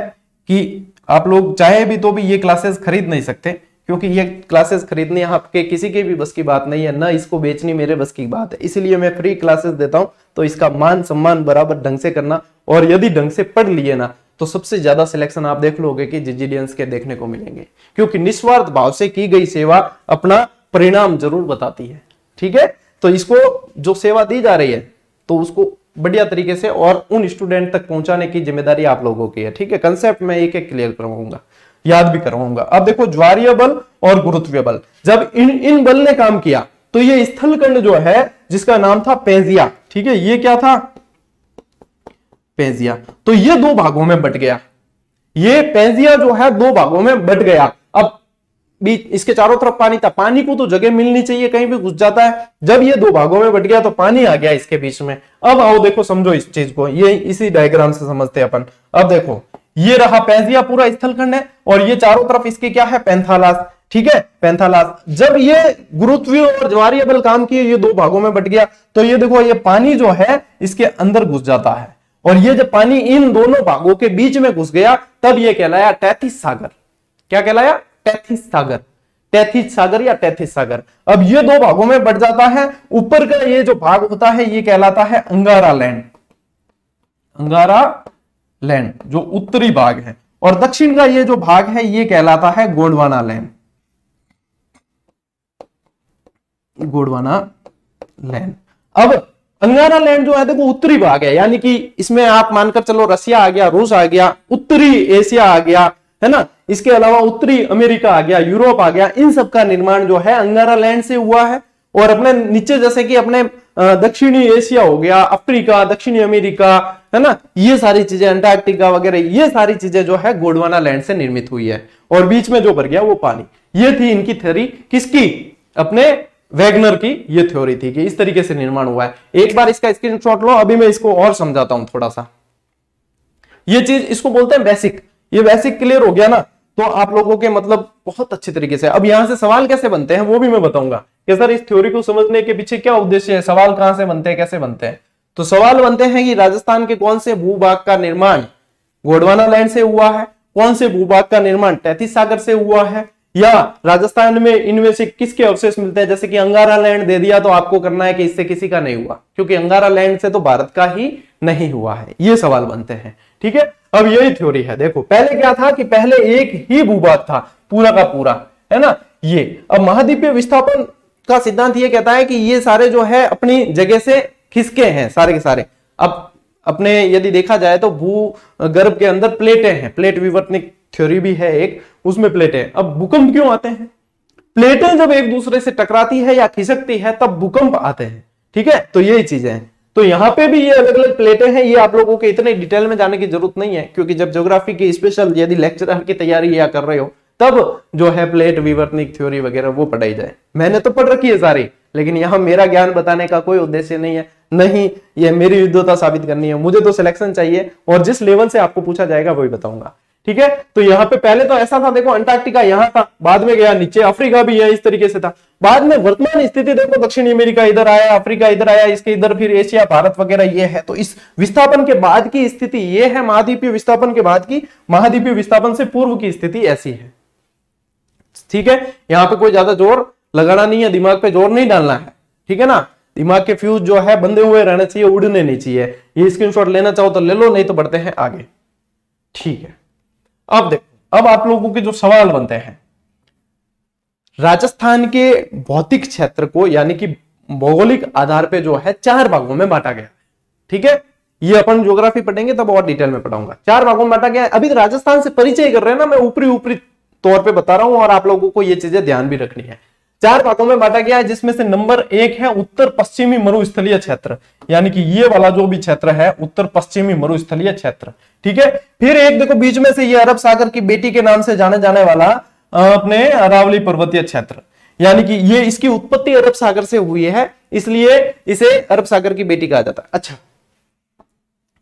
कि आप लोग चाहे भी तो भी ये क्लासेस खरीद नहीं सकते, क्योंकि ये क्लासेस खरीदनी आपके किसी के भी बस की बात नहीं है, ना इसको बेचनी मेरे बस की बात है। इसलिए मैं फ्री क्लासेस देता हूं, तो इसका मान सम्मान बराबर ढंग से करना। और यदि ढंग से पढ़ लिए ना तो सबसे ज्यादा सिलेक्शन आप देख लोगे कि जीजीडियंस के देखने को मिलेंगे, क्योंकि निस्वार्थ भाव से की गई सेवा अपना परिणाम जरूर बताती है, ठीक है। तो इसको जो सेवा दी जा रही है तो उसको बढ़िया तरीके से और उन स्टूडेंट तक पहुंचाने की जिम्मेदारी आप लोगों की है, ठीक है। कंसेप्ट में एक एक क्लियर करवाऊंगा, याद भी करवाऊंगा। अब देखो ज्वारीय बल और गुरुत्वीय बल, जब इन बल ने काम किया तो ये स्थलखंड जो है जिसका नाम था पेजिया, ठीक है, ये क्या था, पेजिया। तो ये 2 भागों में बट गया, ये पेजिया जो है 2 भागों में बट गया। अब बीच इसके चारों तरफ पानी था, पानी को तो जगह मिलनी चाहिए, कहीं भी घुस जाता है। जब ये 2 भागों में बट गया तो पानी आ गया इसके बीच में। अब आओ देखो समझो इस चीज को, ये इसी डायग्राम से समझते हैं अपन। अब देखो ये रहा पेजिया पूरा स्थलखंड है, और ये चारों तरफ इसके क्या है, पैंथालास, ठीक है, पैंथालास। जब ये गुरुत्वीय और ज्वारीय बल काम किए, ये 2 भागों में बट गया, तो ये देखो ये पानी जो है इसके अंदर घुस जाता है, और ये जब पानी इन दोनों भागों के बीच में घुस गया तब ये कहलाया टैथिस सागर। क्या कहलाया, टैथिस सागर, टैथिस सागर या टैथिस सागर। अब ये 2 भागों में बट जाता है, ऊपर का ये जो भाग होता है ये कहलाता है अंगारा लैंड, अंगारा लैंड जो उत्तरी भाग है, और दक्षिण का ये जो भाग है ये कहलाता है गोंडवाना लैंड, गोंडवाना लैंड। अब अंगारा लैंड जो है देखो उत्तरी भाग है, यानी कि इसमें आप मानकर चलो रसिया आ गया, रूस आ गया, उत्तरी एशिया आ गया, है ना, इसके अलावा उत्तरी अमेरिका आ गया, यूरोप आ गया। इन सब का निर्माण जो है अंगारा लैंड से हुआ है। और अपने नीचे जैसे कि अपने दक्षिणी एशिया हो गया, अफ्रीका, दक्षिणी अमेरिका, है ना, ये सारी चीजें, अंटार्कटिका वगैरह, ये सारी चीजें जो है गोंडवाना लैंड से निर्मित हुई है। और बीच में जो भर गया वो पानी। ये थी इनकी थ्योरी, किसकी, अपने वैगनर की ये थ्योरी थी कि इस तरीके से निर्माण हुआ है। एक बार इसका स्क्रीनशॉट लो, अभी मैं इसको और समझाता हूं थोड़ा सा। ये चीज इसको बोलते हैं बेसिक। ये बेसिक क्लियर हो गया ना, तो आप लोगों के मतलब बहुत अच्छे तरीके से। अब यहां से सवाल कैसे बनते हैं वो भी मैं बताऊंगा कि सर इस थ्योरी को समझने के पीछे क्या उद्देश्य है, सवाल कहां से बनते हैं, कैसे बनते हैं। तो सवाल बनते हैं कि राजस्थान के कौन से भूभाग का निर्माण गोंडवाना लैंड से हुआ है, कौन से भूभाग का निर्माण टैथिस सागर से हुआ है, या राजस्थान में इनमें से किसके अवशेष मिलते हैं, जैसे कि अंगारा लैंड दे दिया तो आपको करना है कि इससे किसी का नहीं हुआ, क्योंकि अंगारा लैंड से तो भारत का ही नहीं हुआ है, ये सवाल बनते हैं। ठीक है, अब यही थ्योरी है। देखो पहले क्या था कि पहले एक ही भूभाग था पूरा का पूरा, है ना ये। अब महाद्वीपीय विस्थापन का सिद्धांत ये कहता है कि ये सारे जो है अपनी जगह से खिसके हैं सारे के सारे। अब अपने यदि देखा जाए तो भूगर्भ के अंदर प्लेटें हैं, प्लेट विवर्तनिक थ्योरी भी है एक, उसमें प्लेटें। अब भूकंप क्यों आते हैं, प्लेटें जब एक दूसरे से टकराती है या खिसकती है तब भूकंप आते हैं। ठीक है, तो यही चीजें हैं। तो यहां पे भी ये अलग अलग प्लेटें हैं, ये आप लोगों के इतने डिटेल में जाने की जरूरत नहीं है, क्योंकि जब ज्योग्राफी की स्पेशल यदि लेक्चरर की तैयारी या कर रहे हो तब जो है प्लेट विवर्तनिक थ्योरी वगैरह वो पढ़ाई जाए। मैंने तो पढ़ रखी है सारी, लेकिन यहां मेरा ज्ञान बताने का कोई उद्देश्य नहीं है, नहीं ये मेरी विद्वता साबित करनी है, मुझे तो सिलेक्शन चाहिए और जिस लेवल से आपको पूछा जाएगा वही बताऊंगा। ठीक है, तो यहाँ पे पहले तो ऐसा था, देखो अंटार्कटिका यहाँ था, बाद में गया नीचे, अफ्रीका भी है इस तरीके से था। बाद में वर्तमान स्थिति देखो, दक्षिण अमेरिका इधर आया, अफ्रीका इधर आया, इसके इधर फिर एशिया भारत वगैरह ये है। तो इस विस्थापन के बाद की स्थिति ये है, महाद्वीपीय विस्थापन के बाद की, महाद्वीपीय विस्थापन से पूर्व की स्थिति ऐसी है। ठीक है, यहाँ पे कोई ज्यादा जोर लगाना नहीं है, दिमाग पे जोर नहीं डालना है। ठीक है ना, दिमाग के फ्यूज जो है बंधे हुए रहने चाहिए, उड़ने नहीं चाहिए। ये स्क्रीनशॉट लेना चाहो तो ले लो, नहीं तो बढ़ते हैं आगे। ठीक है, अब देखो, अब आप लोगों के जो सवाल बनते हैं, राजस्थान के भौतिक क्षेत्र को यानी कि भौगोलिक आधार पे जो है 4 भागों में बांटा गया। ठीक है, ये अपन ज्योग्राफी पढ़ेंगे तब और डिटेल में पढ़ाऊंगा। 4 भागों में बांटा गया है। अभी तो राजस्थान से परिचय कर रहे हैं ना, मैं ऊपरी ऊपरी तौर पे बता रहा हूं और आप लोगों को ये चीजें ध्यान भी रखनी है। 4 भागों में बांटा गया है, जिसमें से नंबर 1 है उत्तर पश्चिमी मरुस्थलीय क्षेत्र, यानी कि ये वाला जो भी क्षेत्र है उत्तर पश्चिमी मरुस्थलीय क्षेत्र। ठीक है, फिर एक देखो बीच में से ये अरब सागर की बेटी के नाम से जाने जाने वाला अपने अरावली पर्वतीय क्षेत्र, यानी कि ये इसकी उत्पत्ति अरब सागर से हुई है, इसलिए इसे अरब सागर की बेटी कहा जाता है। अच्छा,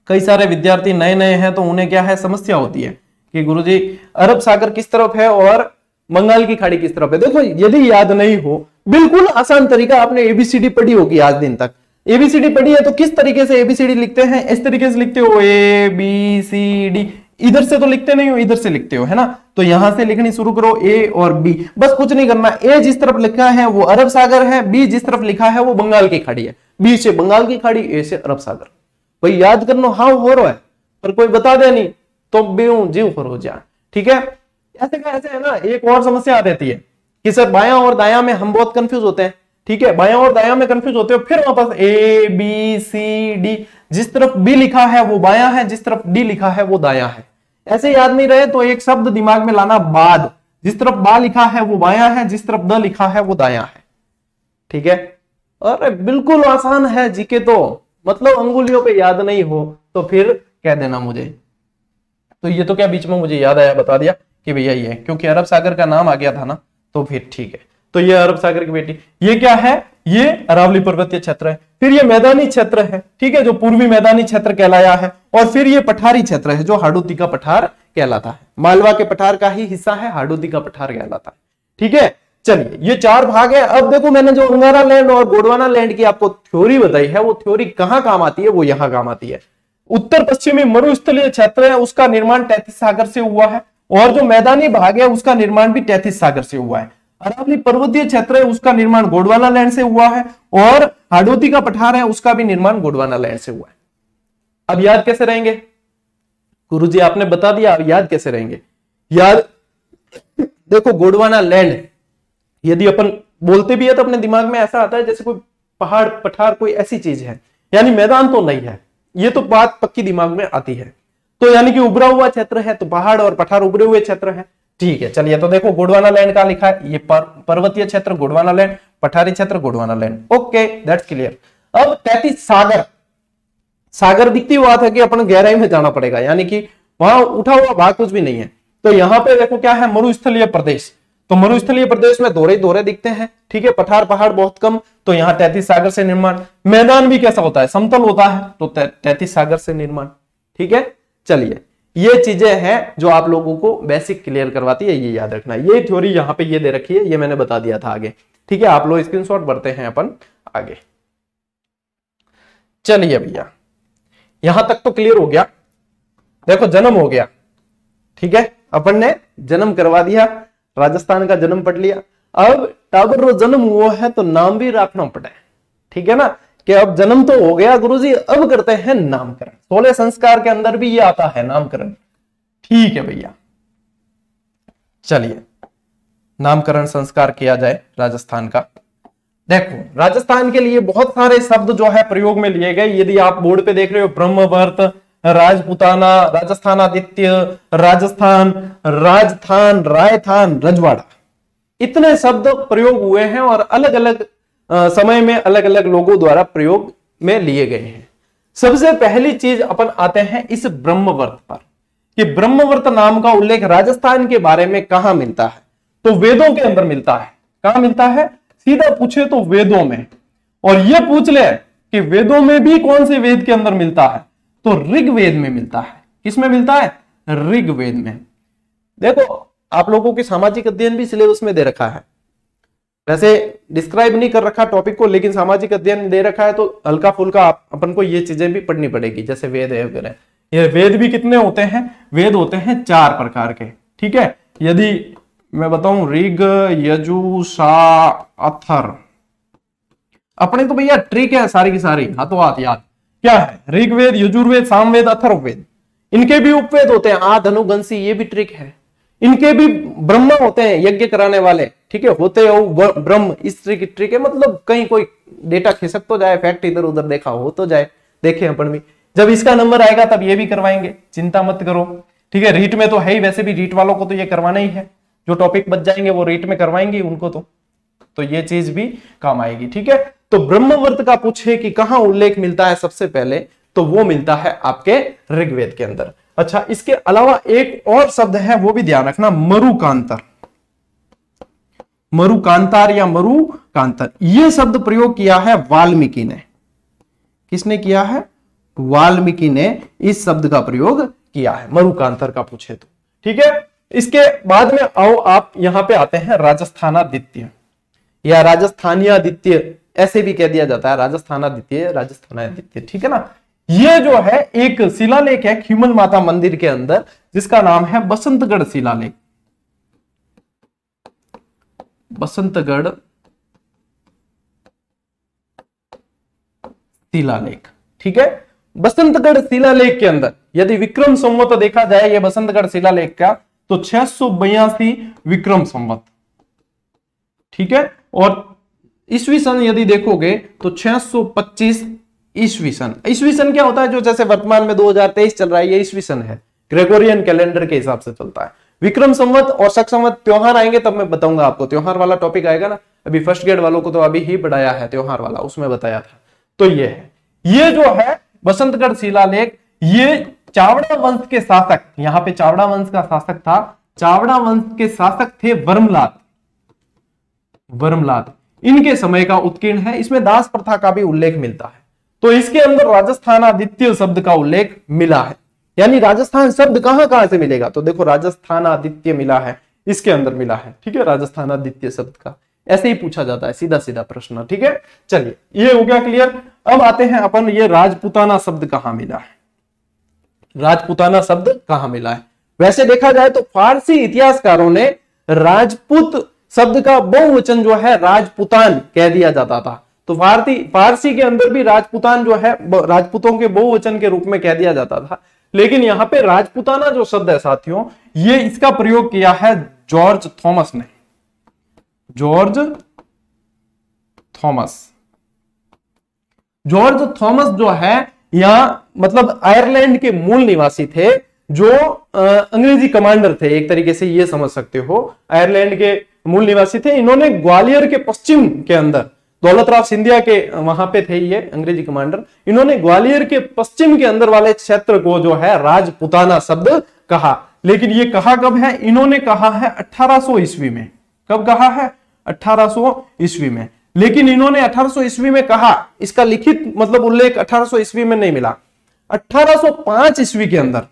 कई सारे विद्यार्थी नए नए हैं तो उन्हें क्या है समस्या होती है कि गुरुजी अरब सागर किस तरफ है और बंगाल की खाड़ी किस तरफ है। देखो यदि याद नहीं हो, बिल्कुल आसान तरीका, आपने एबीसीडी पढ़ी होगी आज दिन तक, एबीसीडी पढ़ी है तो किस तरीके से एबीसीडी लिखते हैं, इस तरीके से लिखते हो ए बी सी डी, इधर से तो लिखते नहीं हो, इधर से लिखते हो, है ना। तो यहां से लिखनी शुरू करो ए और बी, बस कुछ नहीं करना। ए जिस तरफ लिखा है वो अरब सागर है, बी जिस तरफ लिखा है वो बंगाल की खाड़ी है, बी से बंगाल की खाड़ी, ए से अरब सागर। भाई याद करना, हाँ हो रहा है, पर कोई बता दे नहीं तो जीव हो जा। ठीक है, ऐसे का ऐसे है ना। एक और समस्या आ जाती है कि सर बायां और दायां में हम बहुत कंफ्यूज होते हैं। ठीक है, बायां और दायां में कंफ्यूज होते हो, फिर वापस ए बी सी डी, जिस तरफ बी लिखा है वो बायां है, जिस तरफ डी लिखा है वो दायां है। ऐसे याद नहीं रहे तो एक शब्द दिमाग में लाना बाद, जिस तरफ बा लिखा है वो बायां है, जिस तरफ द लिखा है वो दायां है। ठीक है, और बिल्कुल आसान है जीके तो, मतलब अंगुलियों पे याद नहीं हो तो फिर कह देना मुझे। तो ये तो क्या बीच में मुझे याद आया, बता दिया कि भैया ये, क्योंकि अरब सागर का नाम आ गया था ना, तो फिर ठीक है। तो ये अरब सागर की बेटी, ये क्या है, ये अरावली पर्वतीय क्षेत्र है। फिर ये मैदानी क्षेत्र है, ठीक है, जो पूर्वी मैदानी क्षेत्र कहलाया है। और फिर ये पठारी क्षेत्र है जो हाडोती का पठार कहलाता है, मालवा के पठार का ही हिस्सा है, हाडोती का पठार कहलाता है। ठीक है, चलिए ये 4 भाग है। अब देखो मैंने जो अंगारा लैंड और गोंडवाना लैंड की आपको थ्योरी बताई है, वो थ्योरी कहां काम आती है, वो यहां काम आती है। उत्तर पश्चिमी मरुस्थलीय क्षेत्र है उसका निर्माण 33 सागर से हुआ है, और जो मैदानी भाग है उसका निर्माण भी 33 सागर से हुआ है। अरावली पर्वतीय क्षेत्र है उसका निर्माण गोंडवाना लैंड से हुआ है, और हाडोती का पठार है उसका भी निर्माण गोंडवाना लैंड से हुआ है। अब याद कैसे रहेंगे गुरुजी, आपने बता दिया, अब याद कैसे रहेंगे। याद देखो, गोंडवाना लैंड यदि अपन बोलते भी है तो अपने दिमाग में ऐसा आता है जैसे कोई पहाड़ पठार कोई ऐसी चीज है, यानी मैदान तो नहीं है, ये तो बात पक्की दिमाग में आती है। तो यानी कि उभरा हुआ क्षेत्र है, तो पहाड़ और पठार उभरे हुए क्षेत्र है। ठीक है, चलिए तो देखो गोंडवाना लैंड का लिखा है, ये पर्वतीय क्षेत्र गोंडवाना लैंड, पठारी क्षेत्र Gondwana land. Okay, that's clear. अब 33 सागर, सागर दिखती हुआ था कि अपन गहराई में जाना पड़ेगा, यानी कि वहां उठा हुआ भाग कुछ भी नहीं है। तो यहां पे देखो क्या है, मरुस्थलीय प्रदेश, तो मरुस्थलीय प्रदेश में दोहरे दोहरे दिखते हैं। ठीक है, पठार पहाड़ बहुत कम, तो यहाँ 33 सागर से निर्माण। मैदान भी कैसा होता है, समतल होता है, तो 33 सागर से निर्माण। ठीक है, चलिए ये चीजें हैं जो आप लोगों को बेसिक क्लियर करवाती है, ये याद रखना। ये थ्योरी यहाँ पे ये दे रखी है, ये मैंने बता दिया था आगे। ठीक है, आप लोग स्क्रीनशॉट बढ़ते हैं अपन आगे। चलिए भैया, यहां तक तो क्लियर हो गया। देखो जन्म हो गया, ठीक है, अपन ने जन्म करवा दिया। राजस्थान का जन्म पढ़ लिया। अब टाबर रो जन्म हुआ है तो नाम भी रखना पड़े, ठीक है ना, कि अब जन्म तो हो गया गुरुजी, अब करते हैं नामकरण। 16 संस्कार के अंदर भी ये आता है नामकरण, ठीक है भैया। चलिए नामकरण संस्कार किया जाए राजस्थान का। देखो राजस्थान के लिए बहुत सारे शब्द जो है प्रयोग में लिए गए। यदि आप बोर्ड पे देख रहे हो, ब्रह्मवर्त, राजपुताना, राजस्थानादित्य, राजस्थान, राजस्थान, रायथान, रजवाड़ा, इतने शब्द प्रयोग हुए हैं और अलग अलग समय में अलग अलग लोगों द्वारा प्रयोग में लिए गए हैं। सबसे पहली चीज अपन आते हैं इस ब्रह्मवर्त पर, कि ब्रह्मवर्त नाम का उल्लेख राजस्थान के बारे में कहां मिलता है? तो वेदों के अंदर मिलता है। कहां मिलता है? सीधा पूछे तो वेदों में। और यह पूछ ले कि वेदों में भी कौन से वेद के अंदर मिलता है? तो ऋग्वेद में मिलता है। किसमें मिलता है? ऋग्वेद में। देखो आप लोगों के सामाजिक अध्ययन भी सिलेबस में दे रखा है, वैसे डिस्क्राइब नहीं कर रखा टॉपिक को, लेकिन सामाजिक अध्ययन दे रखा है, तो हल्का फुल्का अपन को ये चीजें भी पढ़नी पड़ेगी। जैसे वेद है वगैरह, ये वेद भी कितने होते हैं? वेद होते हैं 4 प्रकार के, ठीक है। यदि मैं बताऊं ऋग, यजु, सा, अथर, अपने तो भैया ट्रिक है सारी की सारी, हाथों हाथ याद। क्या है? ऋग्वेद, यजुर्वेद, सामवेद, अथर्ववेद। इनके भी उपवेद होते हैं, धनु, गंसी, ये भी ट्रिक है। इनके भी ब्रह्मा होते हैं, यज्ञ कराने वाले, ठीक है, होते हो ब्रह्म, इस ट्रिक है। मतलब कहीं कोई डेटा खिसक तो जाए, फैक्ट इधर उधर देखा हो तो जाए, देखे अपन भी। जब इसका नंबर आएगा तब ये भी करवाएंगे, चिंता मत करो, ठीक है। रीट में तो है ही, वैसे भी रीट वालों को तो ये करवाना ही है। जो टॉपिक बच जाएंगे वो रीट में करवाएंगे उनको, तो ये चीज भी काम आएगी, ठीक है। तो ब्रह्मवर्त का पूछे कि कहां उल्लेख मिलता है सबसे पहले, तो वो मिलता है आपके ऋग्वेद के अंदर। अच्छा, इसके अलावा एक और शब्द है, वो भी ध्यान रखना, मरुकांतर। मरुकांतार या मरुकांतर, ये शब्द प्रयोग किया है वाल्मीकि ने। किसने किया है? वाल्मीकि ने इस शब्द का प्रयोग किया है, मरुकांतर का पूछे तो, ठीक है। इसके बाद में आओ आप यहां पे आते हैं राजस्थानादित्य या राजस्थानियादित्य, ऐसे भी कह दिया जाता है, राजस्थानादित्य, राजस्थानादित्य, ठीक है ना। ये जो है एक शिलालेख है ख्यूमन माता मंदिर के अंदर, जिसका नाम है बसंतगढ़ शिलालेख। बसंतगढ़ शिलालेख, ठीक है। बसंतगढ़ शिलालेख के अंदर यदि विक्रम संवत देखा जाए, ये बसंतगढ़ शिलालेख का, तो 682 विक्रम संवत, ठीक है। और ईस्वी सन यदि देखोगे तो 625 ईस्वी सन। ईस्वी सन क्या होता है? जो जैसे वर्तमान में 2023 चल रहा है, ये ईस्वी सन है, ग्रेगोरियन कैलेंडर के हिसाब से चलता है। विक्रम संवत और शक संवत त्योहार आएंगे तब मैं बताऊंगा आपको, त्योहार वाला टॉपिक आएगा ना। अभी फर्स्ट ग्रेड वालों को तो अभी ही पढ़ाया है त्योहार वाला, उसमें बताया था। तो ये है, ये जो है बसंतगढ़ शिलालेख, ये चावड़ा वंश के शासक, यहां पे चावड़ा वंश का शासक था, चावड़ा वंश के शासक थे वर्मलात। वर्मलात इनके समय का उत्कीर्ण है। इसमें दास प्रथा का भी उल्लेख मिलता है। तो इसके अंदर राजस्थानादित्य शब्द का उल्लेख मिला है। यानी राजस्थान शब्द कहां कहां से मिलेगा? तो देखो राजस्थानादित्य मिला है, इसके अंदर मिला है, ठीक है, राजस्थानादित्य शब्द का। ऐसे ही पूछा जाता है, सीधा सीधा प्रश्न, ठीक है। चलिए ये हो गया क्लियर। अब आते हैं अपन, ये राजपुताना शब्द कहां मिला है? राजपुताना शब्द कहां मिला है? वैसे देखा जाए तो फारसी इतिहासकारों ने राजपूत शब्द का बहुवचन जो है राजपुतान कह दिया जाता था। तो फारसी के अंदर भी राजपुतान जो है राजपूतों के बहुवचन के रूप में कह दिया जाता था। लेकिन यहां पे राजपुताना जो शब्द है साथियों, ये इसका प्रयोग किया है जॉर्ज थॉमस ने। जॉर्ज थॉमस जो है यहां मतलब आयरलैंड के मूल निवासी थे, जो अंग्रेजी कमांडर थे, एक तरीके से ये समझ सकते हो, आयरलैंड के मूल निवासी थे। इन्होंने ग्वालियर के पश्चिम के अंदर, दौलतराव सिंधिया के वहां पे थे ये अंग्रेजी कमांडर, इन्होंने ग्वालियर के पश्चिम के अंदर वाले क्षेत्र को जो है राजपुताना शब्द कहा। लेकिन ये कहा कब है? इन्होंने कहा है 1800 ईस्वी में। कब कहा है? 1800 ईस्वी में। लेकिन इन्होंने 1800 ईस्वी में कहा, इसका लिखित मतलब उल्लेख 1800 ईस्वी में नहीं मिला। 1805 ईस्वी के अंदर,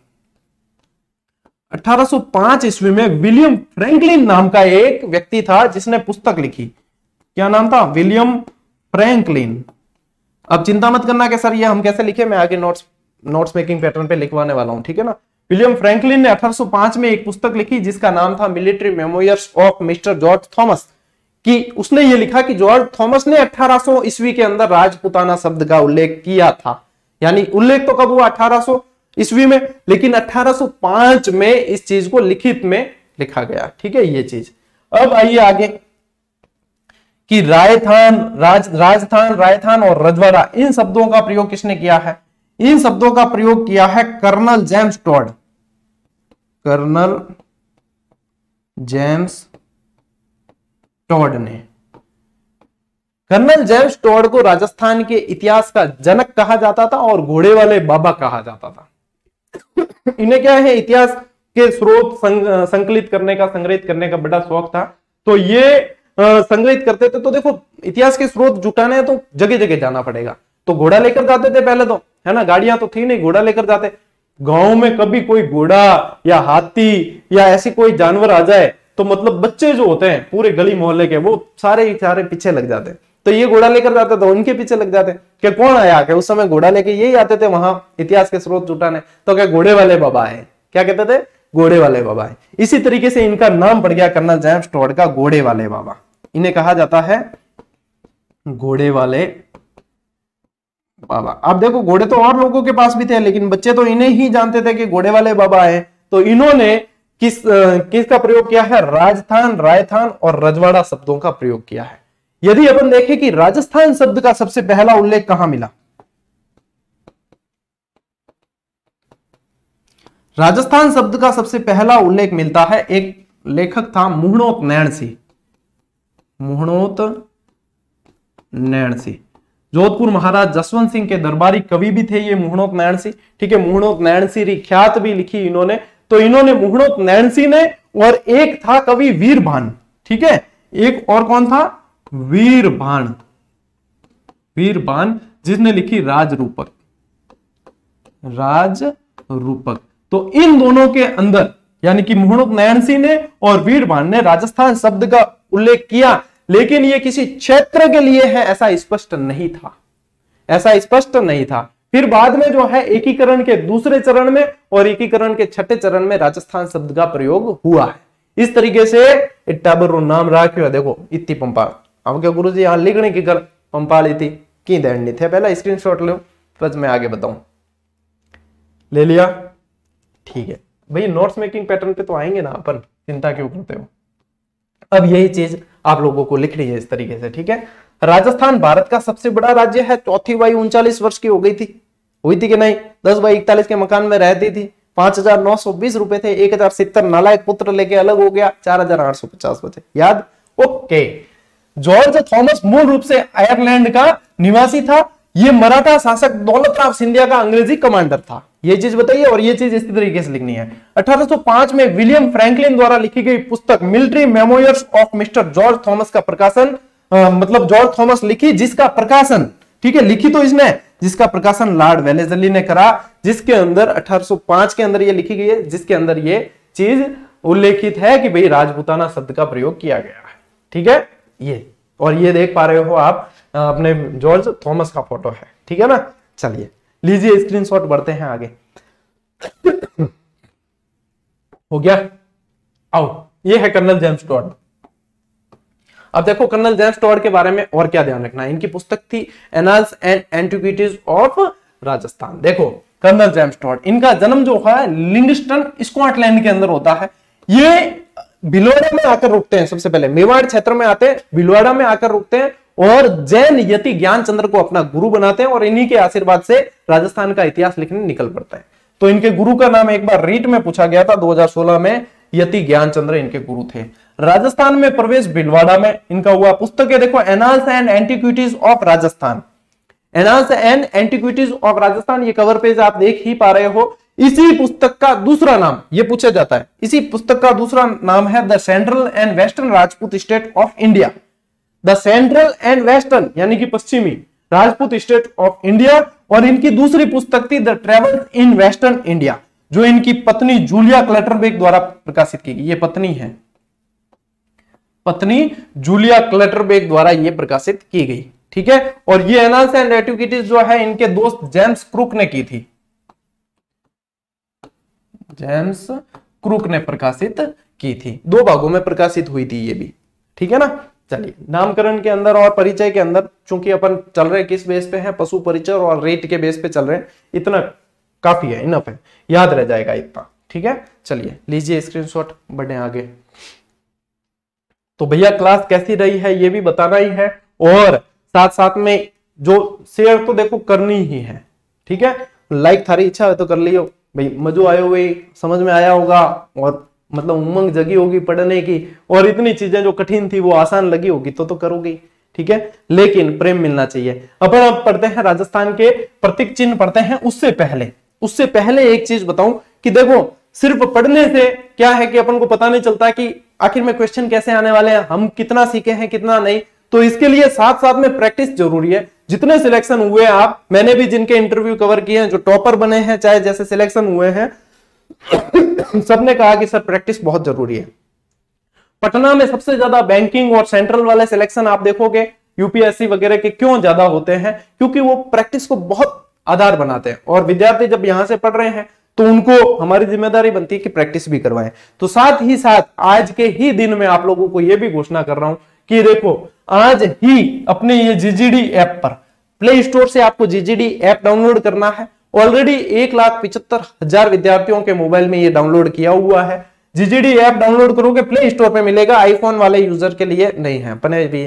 1805 ईस्वी में विलियम फ्रैंकलिन नाम का एक व्यक्ति था जिसने पुस्तक लिखी। क्या नाम था? William Franklin. अब चिंता मत करना कि सर ये हम कैसे लिखे, मैं आगे नोट्स मेकिंग पैटर्न पे लिखवाने वाला हूं, ठीक है ना। विलियम फ्रैंकलिन ने 1805 में एक पुस्तक लिखी जिसका नाम था military memoirs of mister George Thomas, कि उसने ये लिखा कि जॉर्ज थॉमस ने 1800 ईस्वी के अंदर राजपुताना शब्द का उल्लेख किया था। यानी उल्लेख तो कब हुआ? 1800 ईस्वी में, लेकिन 1805 में इस चीज को लिखित में लिखा गया। ठीक है, ये चीज। अब आइए आगे कि राजस्थान, रायथान और रजवाड़ा, इन शब्दों का प्रयोग किसने किया है? इन शब्दों का प्रयोग किया है Colonel James Tod. Colonel James Tod ने। कर्नल जेम्स टॉड को राजस्थान के इतिहास का जनक कहा जाता था और घोड़े वाले बाबा कहा जाता था। इन्हें क्या है, इतिहास के स्रोत संकलित करने का, संग्रहित करने का बड़ा शौक था। तो ये संग्रहित करते थे। तो देखो, इतिहास के स्रोत जुटाने हैं तो जगह जगह जाना पड़ेगा। तो घोड़ा लेकर जाते थे पहले, तो है ना, गाड़ियां तो थी नहीं, घोड़ा लेकर जाते। गांव में कभी कोई घोड़ा या हाथी या ऐसी कोई जानवर आ जाए तो मतलब बच्चे जो होते हैं पूरे गली मोहल्ले के, वो सारे पीछे लग जाते। तो ये घोड़ा लेकर जाते तो उनके पीछे लग जाते कि कौन आया, कि उस समय घोड़ा लेके यही आते थे वहां इतिहास के स्रोत जुटाने। तो क्या घोड़े वाले बाबा है, क्या कहते थे? घोड़े वाले बाबा है। इसी तरीके से इनका नाम पड़ गया कर्नल जेम्स टॉड का, घोड़े वाले बाबा। इन्हें कहा जाता है घोड़े वाले बाबा। अब देखो, घोड़े तो और लोगों के पास भी थे, लेकिन बच्चे तो इन्हें ही जानते थे कि घोड़े वाले बाबा है। तो इन्होंने किसका प्रयोग किया है? राजस्थान, रायथान और रजवाड़ा शब्दों का प्रयोग किया है। यदि अपन देखें कि राजस्थान शब्द का सबसे पहला उल्लेख कहां मिला? राजस्थान शब्द का सबसे पहला उल्लेख मिलता है, एक लेखक था मुहणोत नैणसी। मुहणोत नैणसी जोधपुर महाराज जसवंत सिंह के दरबारी कवि भी थे ये मुहणोत नैणसी। ठीक है, मुहणोत नैणसी ख्यात भी लिखी इन्होंने। तो इन्होंने मुहणोत नैणसी ने, और एक था कवि वीरभान। ठीक है, एक और कौन था? वीरभान। वीरभान जिसने लिखी राजरूपक। राजरूपक। तो इन दोनों के अंदर, यानी कि मुहणोत नैणसी ने और वीरभान ने राजस्थान शब्द का उल्लेख किया, लेकिन यह किसी क्षेत्र के लिए है ऐसा स्पष्ट नहीं था। ऐसा स्पष्ट नहीं था। फिर बाद में जो है एकीकरण के दूसरे चरण में और एकीकरण के छठे चरण में राजस्थान शब्द का प्रयोग हुआ है। इस तरीके से टाबर नाम रखे। देखो, इतनी पंपाल, अब क्या गुरु जी यहां लिखने की कर पंपाल इतनी की दैंड थे। पहला स्क्रीनशॉट लो, बस मैं आगे बताऊं। ले लिया? ठीक है भाई, नोट्स मेकिंग पैटर्न पे तो आएंगे ना अपन, चिंता क्यों करते हो। अब यही चीज आप लोगों को लिखनी है इस तरीके से। ठीक है, राजस्थान भारत का सबसे बड़ा राज्य है। चौथी वाई 39 वर्ष की हो गई थी, हुई थी कि नहीं? 10 बाई 41 के मकान में रहती थी। 5,920 रुपए थे। 1,070 नालायक पुत्र लेके अलग हो गया। 4,850 बचे। याद? ओके। जॉर्ज थॉमस मूल रूप से आयरलैंड का निवासी था। ये मराठा शासक दौलतराव सिंधिया का अंग्रेजी कमांडर था। ये चीज बताइए, और ये चीज इस तरीके से लिखनी है। 1805 में विलियम फ्रैंकलिन द्वारा लिखी गई पुस्तक military memoirs of mister George Thomas का प्रकाशन, मतलब जॉर्ज थॉमस लिखी, जिसका प्रकाशन, ठीक है, लिखी तो इसने, जिसका प्रकाशन लॉर्ड वेलेस्ली ने करा, जिसके अंदर 1805 के अंदर ये लिखी गई है, जिसके अंदर ये चीज उल्लेखित है कि भाई राजपूताना शब्द का प्रयोग किया गया है। ठीक है, ये, और ये देख पा रहे हो आप अपने जॉर्ज थॉमस का फोटो है। ठीक है ना? चलिए लीजिए स्क्रीनशॉट, बढ़ते हैं आगे। हो गया? आओ, ये है कर्नल जेम्स टॉड। अब देखो कर्नल जेम्स टॉड के बारे में और क्या ध्यान रखना है। इनकी पुस्तक थी annals and antiquities of Rajasthan. देखो कर्नल जेम्स टॉड, इनका जन्म जो है लिंगस्टन स्कॉटलैंड के अंदर होता है। ये भिलवाड़ा में आकर रुकते हैं। सबसे पहले मेवाड़ क्षेत्र में आते हैं, भिलवाड़ा में आकर रुकते हैं और जैन यति ज्ञान चंद्र को अपना गुरु बनाते हैं, और इन्हीं के आशीर्वाद से राजस्थान का इतिहास लिखने निकल पड़ता है। तो इनके गुरु का नाम एक बार रीट में पूछा गया था 2016 में, यति ज्ञान चंद्र इनके गुरु थे। राजस्थान में प्रवेश भिलवाड़ा में इनका हुआ। पुस्तक है देखो, annals and antiquities of Rajasthan. Annals and antiquities of Rajasthan, ये कवर पेज आप देख ही पा रहे हो। इसी पुस्तक का दूसरा नाम ये पूछा जाता है। इसी पुस्तक का दूसरा नाम है the central and western Rajput state of India. The central and western यानी कि पश्चिमी राजपूत स्टेट ऑफ इंडिया। और इनकी दूसरी पुस्तक थी the travels in western India, जो इनकी पत्नी जूलिया क्लटरबेक द्वारा प्रकाशित की गई। ये पत्नी है, पत्नी जूलिया क्लटरबेक द्वारा ये प्रकाशित की गई। ठीक है, और ये एनाल्स एंड एंटिक्विटीज जो है इनके दोस्त जेम्स क्रुक ने की थी। जेम्स क्रूक ने प्रकाशित की थी। 2 भागों में प्रकाशित हुई थी ये भी, ठीक है ना। चलिए, नामकरण के अंदर और परिचय के अंदर चूंकि अपन चल रहे किस बेस पे है, पशु परिचय और रेट के बेस पे चल रहे हैं, इतना काफी है, इनफ है, याद रह जाएगा इतना, ठीक है। चलिए लीजिए स्क्रीनशॉट, बढ़े आगे। तो भैया क्लास कैसी रही है ये भी बताना ही है, और साथ साथ में जो शेयर तो देखो करनी ही है, ठीक है। लाइक थारी इच्छा है तो कर लियो भाई, मजो आयो हुए, समझ में आया होगा, और मतलब उमंग जगी होगी पढ़ने की, और इतनी चीजें जो कठिन थी वो आसान लगी होगी तो करोगी, ठीक है। लेकिन प्रेम मिलना चाहिए। अपन अब पढ़ते हैं राजस्थान के प्रतीक चिन्ह पढ़ते हैं। उससे पहले एक चीज बताऊं कि देखो, सिर्फ पढ़ने से क्या है कि अपन को पता नहीं चलता कि आखिर में क्वेश्चन कैसे आने वाले हैं, हम कितना सीखे हैं कितना नहीं। तो इसके लिए साथ साथ में प्रैक्टिस जरूरी है। जितने सिलेक्शन हुए आप, मैंने भी जिनके इंटरव्यू कवर किए हैं, जो टॉपर बने हैं, चाहे जैसे सिलेक्शन हुए हैं, सबने कहा कि सर प्रैक्टिस बहुत जरूरी है। पटना में सबसे ज्यादा बैंकिंग और सेंट्रल वाले सिलेक्शन आप देखोगे यूपीएससी वगैरह के क्यों ज्यादा होते हैं, क्योंकि वो प्रैक्टिस को बहुत आधार बनाते हैं, और विद्यार्थी जब यहां से पढ़ रहे हैं तो उनको हमारी जिम्मेदारी बनती है कि प्रैक्टिस भी करवाएं। तो साथ ही साथ आज के ही दिन में आप लोगों को यह भी घोषणा कर रहा हूं कि देखो, आज ही अपने ये जीजीडी ऐप पर, प्ले स्टोर से आपको जीजीडी ऐप डाउनलोड करना है। ऑलरेडी 1,75,000 विद्यार्थियों के मोबाइल में ये डाउनलोड किया हुआ है। जीजीडी ऐप डाउनलोड करोगे, प्ले स्टोर पे मिलेगा, आईफोन वाले यूजर के लिए नहीं है, अपने भी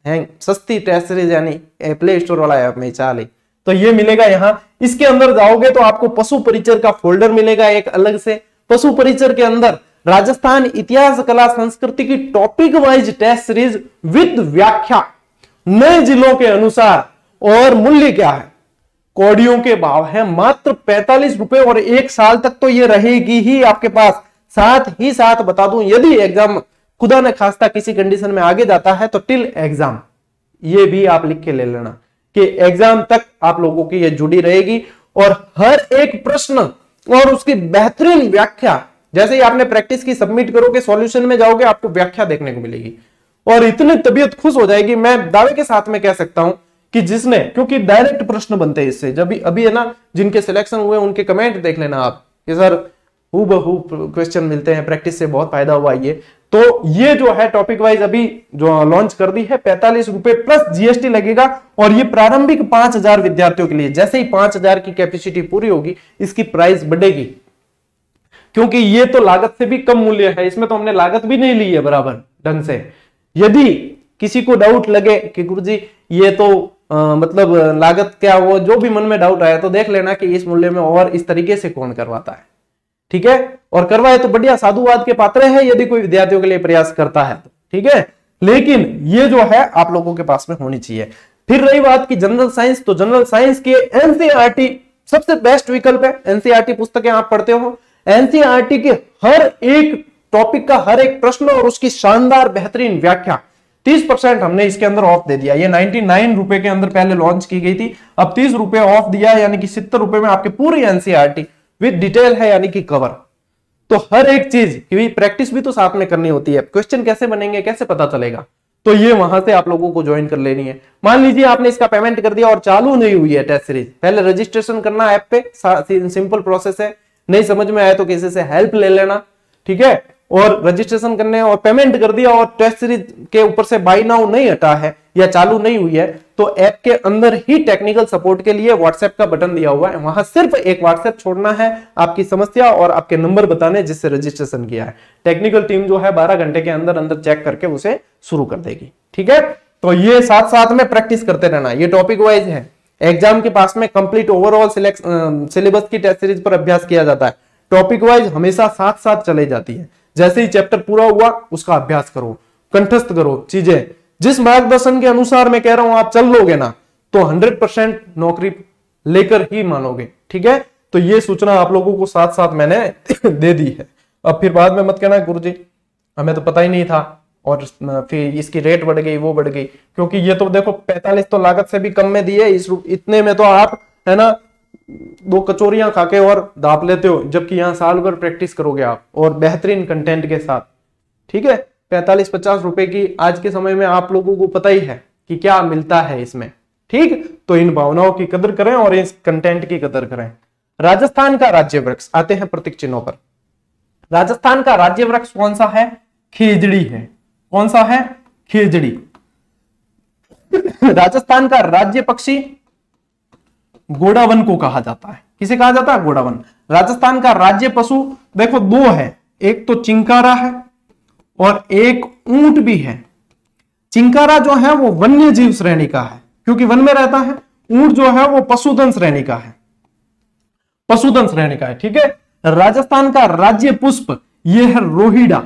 है सस्ती टेस्ट सीरीज यानी प्ले स्टोर वाला ऐप में चाले, तो ये मिलेगा यहां। इसके अंदर जाओगे तो आपको पशु परिचर का फोल्डर मिलेगा एक अलग से। पशु परिचर के अंदर राजस्थान इतिहास कला संस्कृति की topic wise test series with व्याख्या, नए जिलों के अनुसार, और मूल्य क्या है, कौड़ियों के भाव है मात्र 45 रुपए, और 1 साल तक तो ये रहेगी ही आपके पास। साथ ही साथ बता दूं, यदि एग्जाम खुदा न खास्ता किसी कंडीशन में आगे जाता है तो टिल एग्जाम, ये भी आप लिख के ले लेना कि एग्जाम तक आप लोगों की ये जुड़ी रहेगी, और हर एक प्रश्न और उसकी बेहतरीन व्याख्या, जैसे ही आपने प्रैक्टिस की सबमिट करोगे, सॉल्यूशन में जाओगे, आपको व्याख्या देखने को मिलेगी, और इतनी तबीयत खुश हो जाएगी, मैं दावे के साथ में कह सकता हूं कि जिसने, क्योंकि डायरेक्ट प्रश्न बनते हैं इससे, जब अभी है ना जिनके सिलेक्शन हुए उनके कमेंट देख लेना आप कि सर हूबहू क्वेश्चन मिलते हैं, प्रैक्टिस से बहुत फायदा हुआ। तो ये जो है टॉपिक वाइज अभी जो लॉन्च कर दी है, 45 रुपए प्लस जीएसटी लगेगा, और ये प्रारंभिक 5,000 विद्यार्थियों के लिए। जैसे ही 5,000 की कैपेसिटी पूरी होगी, इसकी प्राइस बढ़ेगी, क्योंकि ये तो लागत से भी कम मूल्य है, इसमें तो हमने लागत भी नहीं ली है बराबर ढंग से। यदि किसी को डाउट लगे कि गुरुजी ये तो मतलब लागत क्या, वो जो भी मन में डाउट आया तो देख लेना कि इस मूल्य में और इस तरीके से कौन करवाता है, ठीक है। और करवाए तो बढ़िया, साधुवाद के पात्र है यदि कोई विद्यार्थियों के लिए प्रयास करता है तो, ठीक है। लेकिन ये जो है आप लोगों के पास में होनी चाहिए। फिर रही बात की जनरल साइंस, तो जनरल साइंस के एनसीईआरटी सबसे बेस्ट विकल्प है। एनसीईआरटी पुस्तकें आप पढ़ते हो, एनसीईआरटी के हर एक टॉपिक का हर एक प्रश्न और उसकी शानदार बेहतरीन व्याख्या, 30% हमने इसके अंदर ऑफ दे दिया। ये 99 रुपए के अंदर पहले लॉन्च की गई थी, अब 30 रुपए ऑफ दिया, यानी कि 70 रुपए में आपके पूरी एनसीईआरटी विद डिटेल है, यानी कि कवर। तो हर एक चीज की प्रैक्टिस भी तो साथ में करनी होती है। क्वेश्चन कैसे बनेंगे, कैसे पता चलेगा, तो ये वहां से आप लोगों को ज्वाइन कर लेनी है। मान लीजिए आपने इसका पेमेंट कर दिया और चालू नहीं हुई है टेस्ट सीरीज, पहले रजिस्ट्रेशन करना ऐप पे, सिंपल प्रोसेस है। नहीं समझ में आए तो किसी से हेल्प ले लेना, ठीक है। और रजिस्ट्रेशन करने और पेमेंट कर दिया और टेस्ट सीरीज के ऊपर से बाय नाउ नहीं हटा है या चालू नहीं हुई है, तो ऐप के अंदर ही टेक्निकल सपोर्ट के लिए व्हाट्सएप का बटन दिया हुआ है, वहां सिर्फ एक व्हाट्सएप छोड़ना है, आपकी समस्या और आपके नंबर बताने जिससे रजिस्ट्रेशन किया है। टेक्निकल टीम जो है 12 घंटे के अंदर अंदर चेक करके उसे शुरू कर देगी, ठीक है। तो ये साथ साथ में प्रैक्टिस करते रहना, ये टॉपिक वाइज है। एग्जाम के पास में कंप्लीट ओवरऑल सिलेबस की टेस्ट सीरीज पर अभ्यास किया जाता है, टॉपिक वाइज हमेशा साथ साथ चले जाती है। जैसे ही चैप्टर पूरा हुआ उसका अभ्यास करो, कंठस्थ करो चीजें, जिस मार्गदर्शन के अनुसार मैं कह रहा हूं आप चल लोगे ना तो 100% नौकरी लेकर ही मानोगे, ठीक है। तो ये सूचना आप लोगों को साथ साथ मैंने दे दी है। अब फिर बाद में मत कहना गुरुजी हमें तो पता ही नहीं था और फिर इसकी रेट बढ़ गई वो बढ़ गई, क्योंकि ये तो देखो 45 तो लागत से भी कम में दी है, इतने में तो आप है ना 2 कचौरियां खाके और दाप लेते हो, जबकि यहां साल भर प्रैक्टिस करोगे आप और बेहतरीन कंटेंट के साथ, ठीक है। 45-50 रुपए की आज के समय में आप लोगों को पता ही है कि क्या मिलता है इसमें, ठीक। तो इन भावनाओं की कदर करें और इस कंटेंट की कदर करें। राजस्थान का राज्य वृक्ष, आते हैं प्रतीक चिन्हों पर। राजस्थान का राज्य वृक्ष कौन सा है? खेजड़ी है। कौन सा है? खेजड़ी। राजस्थान का राज्य पक्षी गोडावन को कहा जाता है। किसे कहा जाता है? गोडावन। राजस्थान का राज्य पशु देखो दो है, एक तो चिंकारा है और एक ऊंट भी है। चिंकारा जो है वो वन्य जीव श्रेणी का है क्योंकि वन में रहता है। ऊंट जो है वो पशुधन श्रेणी का है, पशुधन श्रेणी का है। ठीक है। राजस्थान का राज्य पुष्प ये है रोहिड़ा।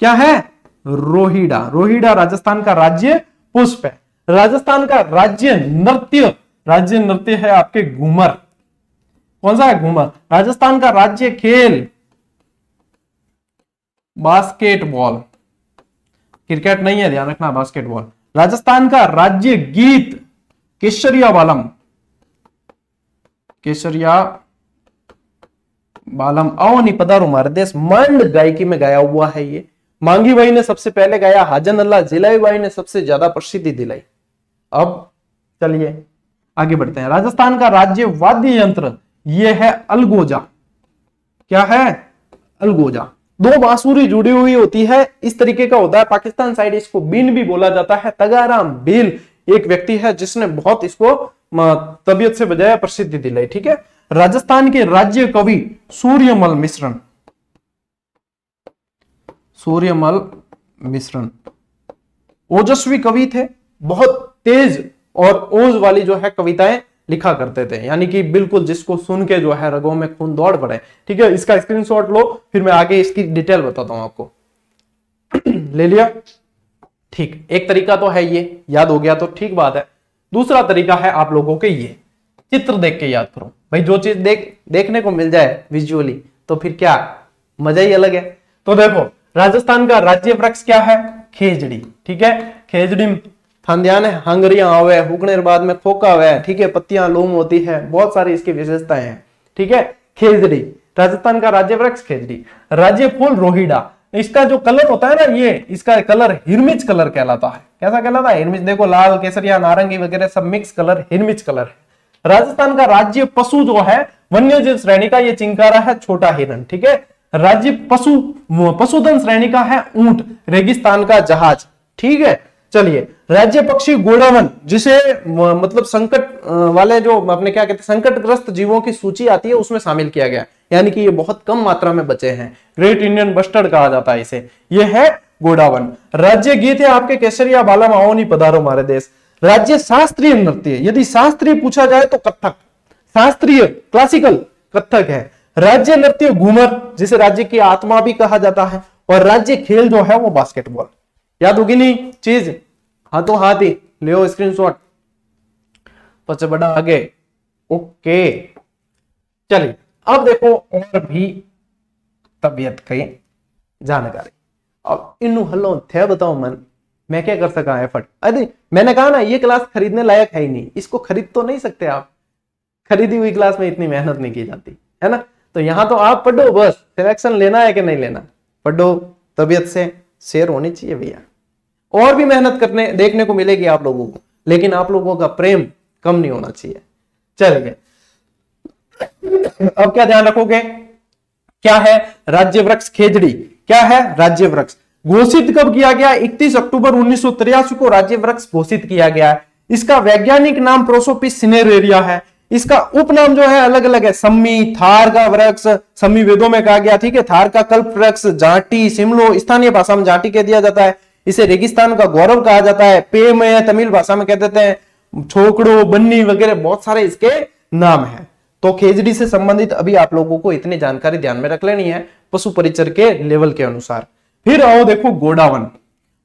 क्या है? रोहिड़ा। रोहिड़ा राजस्थान का राज्य पुष्प है। राजस्थान का राज्य नृत्य, राज्य नृत्य है आपके घूमर। कौन सा है? घूमर। राजस्थान का राज्य खेल बास्केटबॉल, क्रिकेट नहीं है, ध्यान रखना, बास्केटबॉल। राजस्थान का राज्य गीत केसरिया बालम, केसरिया बालम आओ नहीं पधारो हमारे देश, मंड गायकी में गाया हुआ है ये। मांगी बाई ने सबसे पहले गाया, हाजन अल्लाह जिलाई बाई ने सबसे ज्यादा प्रसिद्धि दिलाई। अब चलिए आगे बढ़ते हैं। राजस्थान का राज्य वाद्य यंत्र ये है अलगोजा। क्या है? अलगोजा। दो बांसुरी जुड़ी हुई होती है, इस तरीके का होता है। पाकिस्तान साइड इसको बीन भी बोला जाता है। तगाराम बील एक व्यक्ति है जिसने बहुत इसको तबीयत से बजाया, प्रसिद्धि दिलाई। ठीक है। राजस्थान के राज्य कवि सूर्यमल मिश्रण, सूर्यमल मिश्रण ओजस्वी कवि थे, बहुत तेज और ओज वाली जो है कविताएं लिखा करते थे, यानी कि बिल्कुल जिसको सुन के जो है रगों में खून दौड़ पड़े। ठीक है। इसका स्क्रीनशॉट लो, फिर मैं आगे इसकी डिटेल बताता हूं आपको। ले लिया? ठीक। एक तरीका तो है ये, याद हो गया तो ठीक बात है। दूसरा तरीका है आप लोगों के ये चित्र देख के याद करो। भाई जो चीज देखने को मिल जाए विजुअली तो फिर क्या मजा ही अलग है। तो देखो राजस्थान का राज्य वृक्ष क्या है? खेजड़ी। ठीक है। खेजड़ी ध्यान है, हंगरियां आवे, हुकनेर बाद में खोका हुआ। ठीक है। पत्तियां लूम होती है, बहुत सारी इसकी विशेषताएं हैं। ठीक है। खेजड़ी राजस्थान का राज्य वृक्ष खेजड़ी। राज्य फूल रोहिड़ा। इसका जो कलर होता है ना, ये इसका कलर हिरमिच कलर कहलाता है। कैसा कहलाता है? हिरमिच। देखो लाल, केसरिया, नारंगी वगैरह सब मिक्स कलर हिरमिच कलर है। राजस्थान का राज्य पशु जो है वन्य जीव श्रेणी का ये चिंकारा है, छोटा हिरण। ठीक है। राज्य पशु पशुधन श्रेणी का है ऊंट, रेगिस्तान का जहाज। ठीक है। चलिए राज्य पक्षी गोडावन, जिसे मतलब संकट वाले जो अपने क्या कहते हैं संकटग्रस्त जीवों की सूची आती है उसमें शामिल किया गया, यानी कि ये बहुत कम मात्रा में बचे हैं। ग्रेट इंडियन बस्टर्ड कहा जाता है इसे। ये है गोडावन। राज्य गीत है आपके केसरिया बालम आओ नहीं पधारो हमारे देश। राज्य शास्त्रीय नृत्य, यदि शास्त्रीय पूछा जाए तो कथक, शास्त्रीय क्लासिकल कथक है। राज्य नृत्य घूमर, जिसे राज्य की आत्मा भी कहा जाता है। और राज्य खेल जो है वो बास्केटबॉल। याद होगी नहीं चीज? हाथों हाथ ही ले स्क्रीनशॉट, पचे बड़ा आगे। ओके चलिए अब देखो और भी तबीयत की जानकारी। अब इन हलो थे बताओ मन, मैं क्या कर सका एफर्ट? अरे मैंने कहा ना ये क्लास खरीदने लायक है ही नहीं, इसको खरीद तो नहीं सकते आप। खरीदी हुई क्लास में इतनी मेहनत नहीं की जाती है ना। तो यहां तो आप पढ़ो, बस सिलेक्शन लेना है कि नहीं लेना, पढ़ो, तबीयत से शेयर होनी चाहिए भैया। और भी मेहनत करने देखने को मिलेगी आप लोगों को, लेकिन आप लोगों का प्रेम कम नहीं होना चाहिए। चलिए अब क्या ध्यान रखोगे? क्या है राज्य वृक्ष खेजड़ी? क्या है राज्य वृक्ष? घोषित कब किया गया? 31 अक्टूबर 1983 को राज्य वृक्ष घोषित किया गया है। इसका वैज्ञानिक नाम प्रोसोपिस सिनेरेरिया है। इसका उपनाम जो है अलग अलग है। सम्मी, थार का वृक्ष सम्मी वेदों में कहा गया। ठीक है। थार का कल्प वृक्ष, जाटी, सिमलो स्थानीय भाषा में जाटी कह दिया जाता है। इसे रेगिस्तान का गौरव कहा जाता है। पे में तमिल भाषा में कह देते हैं छोकड़ो, बन्नी वगैरह बहुत सारे इसके नाम है। तो खेजड़ी से संबंधित अभी आप लोगों को इतनी जानकारी ध्यान में रख लेनी है पशु परिचर के लेवल के अनुसार। फिर आओ देखो गोडावन,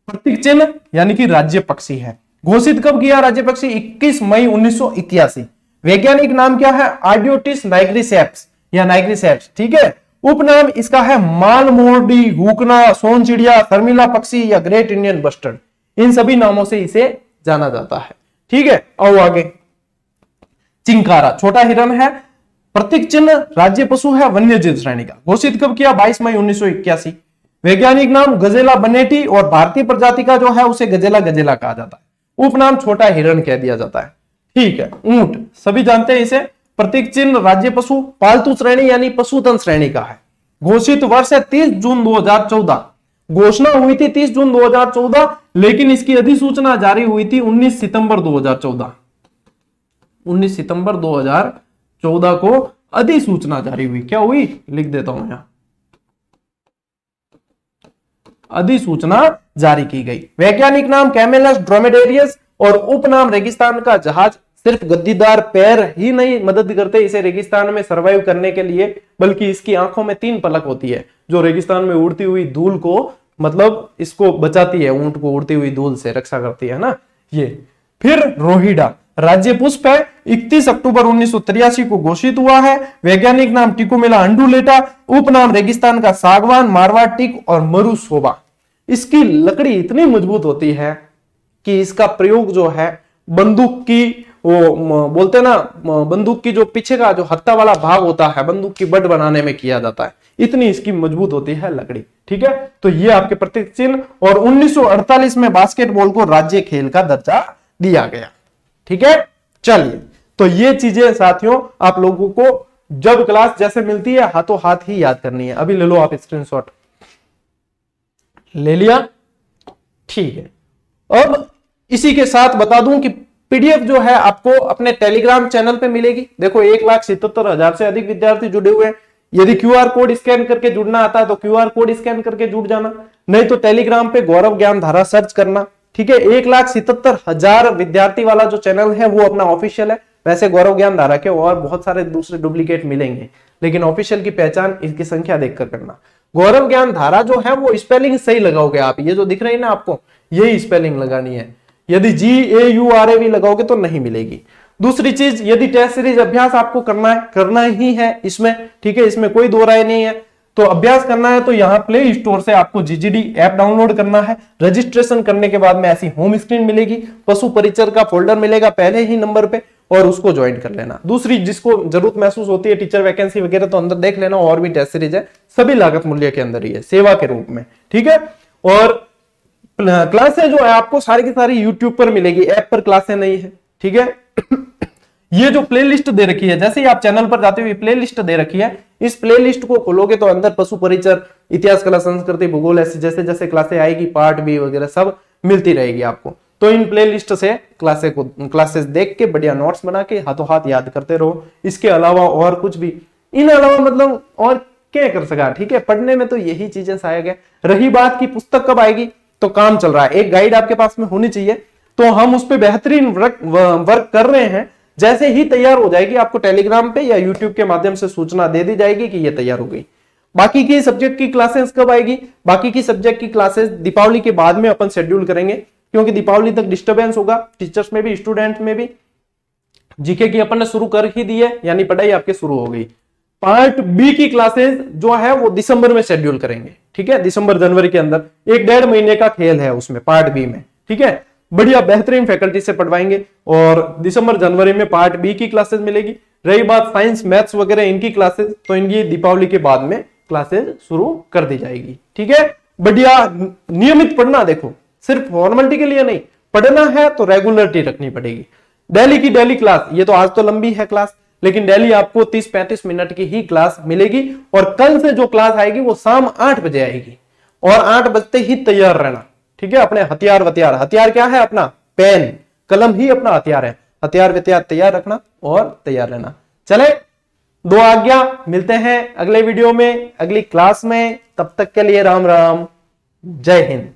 प्रतीक चिन्ह यानी कि राज्य पक्षी है। घोषित कब किया राज्य पक्षी? 21 मई 1981। वैज्ञानिक नाम क्या है? आर्डियोटिस नाइग्रिसेप्स या नाइग्रिसेप्स। ठीक है। उपनाम इसका है मालमोर्डी, हुकना, सोन चिड़िया, शर्मिला पक्षी या ग्रेट इंडियन बस्टर्ड। इन सभी नामों से इसे जाना जाता है। ठीक है। आओ आगे। चिंकारा छोटा हिरण है। प्रतीक चिन्ह राज्य पशु है वन्य जीव श्रेणी का। घोषित कब किया? 22 मई 1981। वैज्ञानिक नाम गजेला बनेटी और भारतीय प्रजाति का जो है उसे गजेला गजेला कहा जाता है। उपनाम छोटा हिरण कह दिया जाता है। ठीक है। ऊंट सभी जानते हैं इसे। प्रतीक चिन्ह राज्य पशु, पालतू श्रेणी यानी पशुधन श्रेणी का है। घोषित वर्ष है 30 जून 2014, घोषणा हुई थी 30 जून 2014, लेकिन इसकी अधिसूचना जारी हुई थी 19 सितंबर 2014। 19 सितंबर 2014 को अधिसूचना जारी हुई। क्या हुई, लिख देता हूं यहां, अधिसूचना जारी की गई। वैज्ञानिक नाम कैमेलस ड्रोमेडेरियस और उपनाम रेगिस्तान का जहाज। सिर्फ गद्दीदार पैर ही नहीं मदद करते इसे रेगिस्तान में सरवाइव करने के लिए, बल्कि इसकी आंखों में 3 पलक होती है जो रेगिस्तान में उड़ती हुई धूल को, मतलब इसको बचाती है, ऊंट को उड़ती हुई धूल से रक्षा करती है ना ये। फिर रोहिडा राज्य पुष्प है, 31 अक्टूबर 1983 को घोषित हुआ है। वैज्ञानिक नाम टिकोमेला अंडुलेटा, उपनाम रेगिस्तान का सागवान, मारवाड़ टीक और मरुशोभा। इसकी लकड़ी इतनी मजबूत होती है कि इसका प्रयोग जो है बंदूक की, वो बोलते ना, बंदूक की जो पीछे का जो हत्था वाला भाग होता है बंदूक की बट बनाने में किया जाता है, इतनी इसकी मजबूत होती है लकड़ी। ठीक है, तो ये आपके प्रतीक चिन्ह। और 1948 में बास्केटबॉल को राज्य खेल का दर्जा दिया गया। ठीक है, चलिए, तो ये चीजें साथियों आप लोगों को जब क्लास जैसे मिलती है हाथों हाथ ही याद करनी है। अभी ले लो आप स्क्रीनशॉट, ले लिया, ठीक है। अब इसी के साथ बता दूं कि पीडीएफ जो है आपको अपने टेलीग्राम चैनल पे मिलेगी। देखो 1,77,000 से अधिक विद्यार्थी जुड़े हुए हैं। यदि क्यूआर कोड स्कैन करके जुड़ना आता है तो क्यूआर कोड स्कैन करके जुड़ जाना, नहीं तो टेलीग्राम पे गौरव ज्ञान धारा सर्च करना। ठीक है, 1,77,000 विद्यार्थी वाला जो चैनल है वो अपना ऑफिशियल है। वैसे गौरव ज्ञान धारा के और बहुत सारे दूसरे डुप्लीकेट मिलेंगे, लेकिन ऑफिशियल की पहचान इसकी संख्या देखकर करना। गौरव ज्ञान धारा जो है वो स्पेलिंग सही लगाओगे आप, ये जो दिख रही है ना आपको, यही स्पेलिंग लगानी है। यदि GAURAV लगाओगे तो नहीं मिलेगी। दूसरी चीज, यदि टेस्ट सीरीज अभ्यास आपको करना ही है इसमें, ठीक है, इसमें कोई दो राय नहीं है, तो अभ्यास करना है तो यहाँ प्ले स्टोर से आपको GGD ऐप डाउनलोड करना है। रजिस्ट्रेशन करने के बाद में ऐसी होम स्क्रीन मिलेगी, पशु परिचर का फोल्डर मिलेगा पहले ही नंबर पे, और उसको ज्वाइन कर लेना। दूसरी जिसको जरूरत महसूस होती है टीचर वैकेंसी वगैरह, तो अंदर देख लेना, और भी टेस्ट सीरीज है, सभी लागत मूल्य के अंदर ही है, सेवा के रूप में। ठीक है, और क्लासें जो है आपको सारी की सारी यूट्यूब पर मिलेगी, ऐप पर क्लासें नहीं है। ठीक है, ये जो प्लेलिस्ट दे रखी है, जैसे ही आप चैनल पर जाते हुए प्लेलिस्ट दे रखी है, इस प्लेलिस्ट को खोलोगे तो अंदर पशु परिचर, इतिहास, कला, संस्कृति, भूगोल, ऐसे जैसे जैसे क्लासें आएगी, पार्ट बी वगैरह सब मिलती रहेगी आपको। तो इन प्लेलिस्ट से क्लासेस देख के बढ़िया नोट्स बना के हाथों हाथ याद करते रहो। इसके अलावा और कुछ भी, इन अलावा मतलब और क्या कर सका। ठीक है, पढ़ने में तो यही चीजें सहायक है। रही बात की पुस्तक कब आएगी, तो काम चल रहा है, एक गाइड आपके पास में होनी चाहिए, तो हम उस पर बेहतरीन वर्क कर रहे हैं। जैसे ही तैयार हो जाएगी आपको टेलीग्राम पे या यूट्यूब के माध्यम से सूचना दे दी जाएगी कि ये तैयार हो गई। बाकी की सब्जेक्ट की क्लासेस कब आएगी, बाकी की सब्जेक्ट की क्लासेस दीपावली के बाद में अपन शेड्यूल करेंगे, क्योंकि दीपावली तक डिस्टर्बेंस होगा टीचर्स में भी, स्टूडेंट में भी। जीके की अपन ने शुरू कर ही दी है, यानी पढ़ाई आपके शुरू हो गई। पार्ट बी की क्लासेस जो है वो दिसंबर में शेड्यूल करेंगे। ठीक है, दिसंबर जनवरी के अंदर 1-1.5 महीने का खेल है उसमें पार्ट बी में। ठीक है, बढ़िया बेहतरीन फैकल्टी से पढ़वाएंगे, और दिसंबर जनवरी में पार्ट बी की क्लासेस मिलेगी। रही बात साइंस, मैथ्स वगैरह इनकी क्लासेस, तो इनकी दीपावली के बाद में क्लासेस शुरू कर दी जाएगी। ठीक है, बढ़िया नियमित पढ़ना, देखो सिर्फ फॉर्मेलिटी के लिए नहीं, पढ़ना है तो रेगुलरिटी रखनी पड़ेगी। डेली की डेली क्लास, ये तो आज तो लंबी है क्लास, लेकिन डेली आपको 30-35 मिनट की ही क्लास मिलेगी। और कल से जो क्लास आएगी वो शाम 8 बजे आएगी, और 8 बजते ही तैयार रहना। ठीक है, अपने हथियार हथियार क्या है, अपना पेन कलम ही अपना हथियार है। हथियार तैयार रखना और तैयार रहना। चले, 2 आज्ञा, मिलते हैं अगले वीडियो में, अगली क्लास में। तब तक के लिए राम राम, जय हिंद।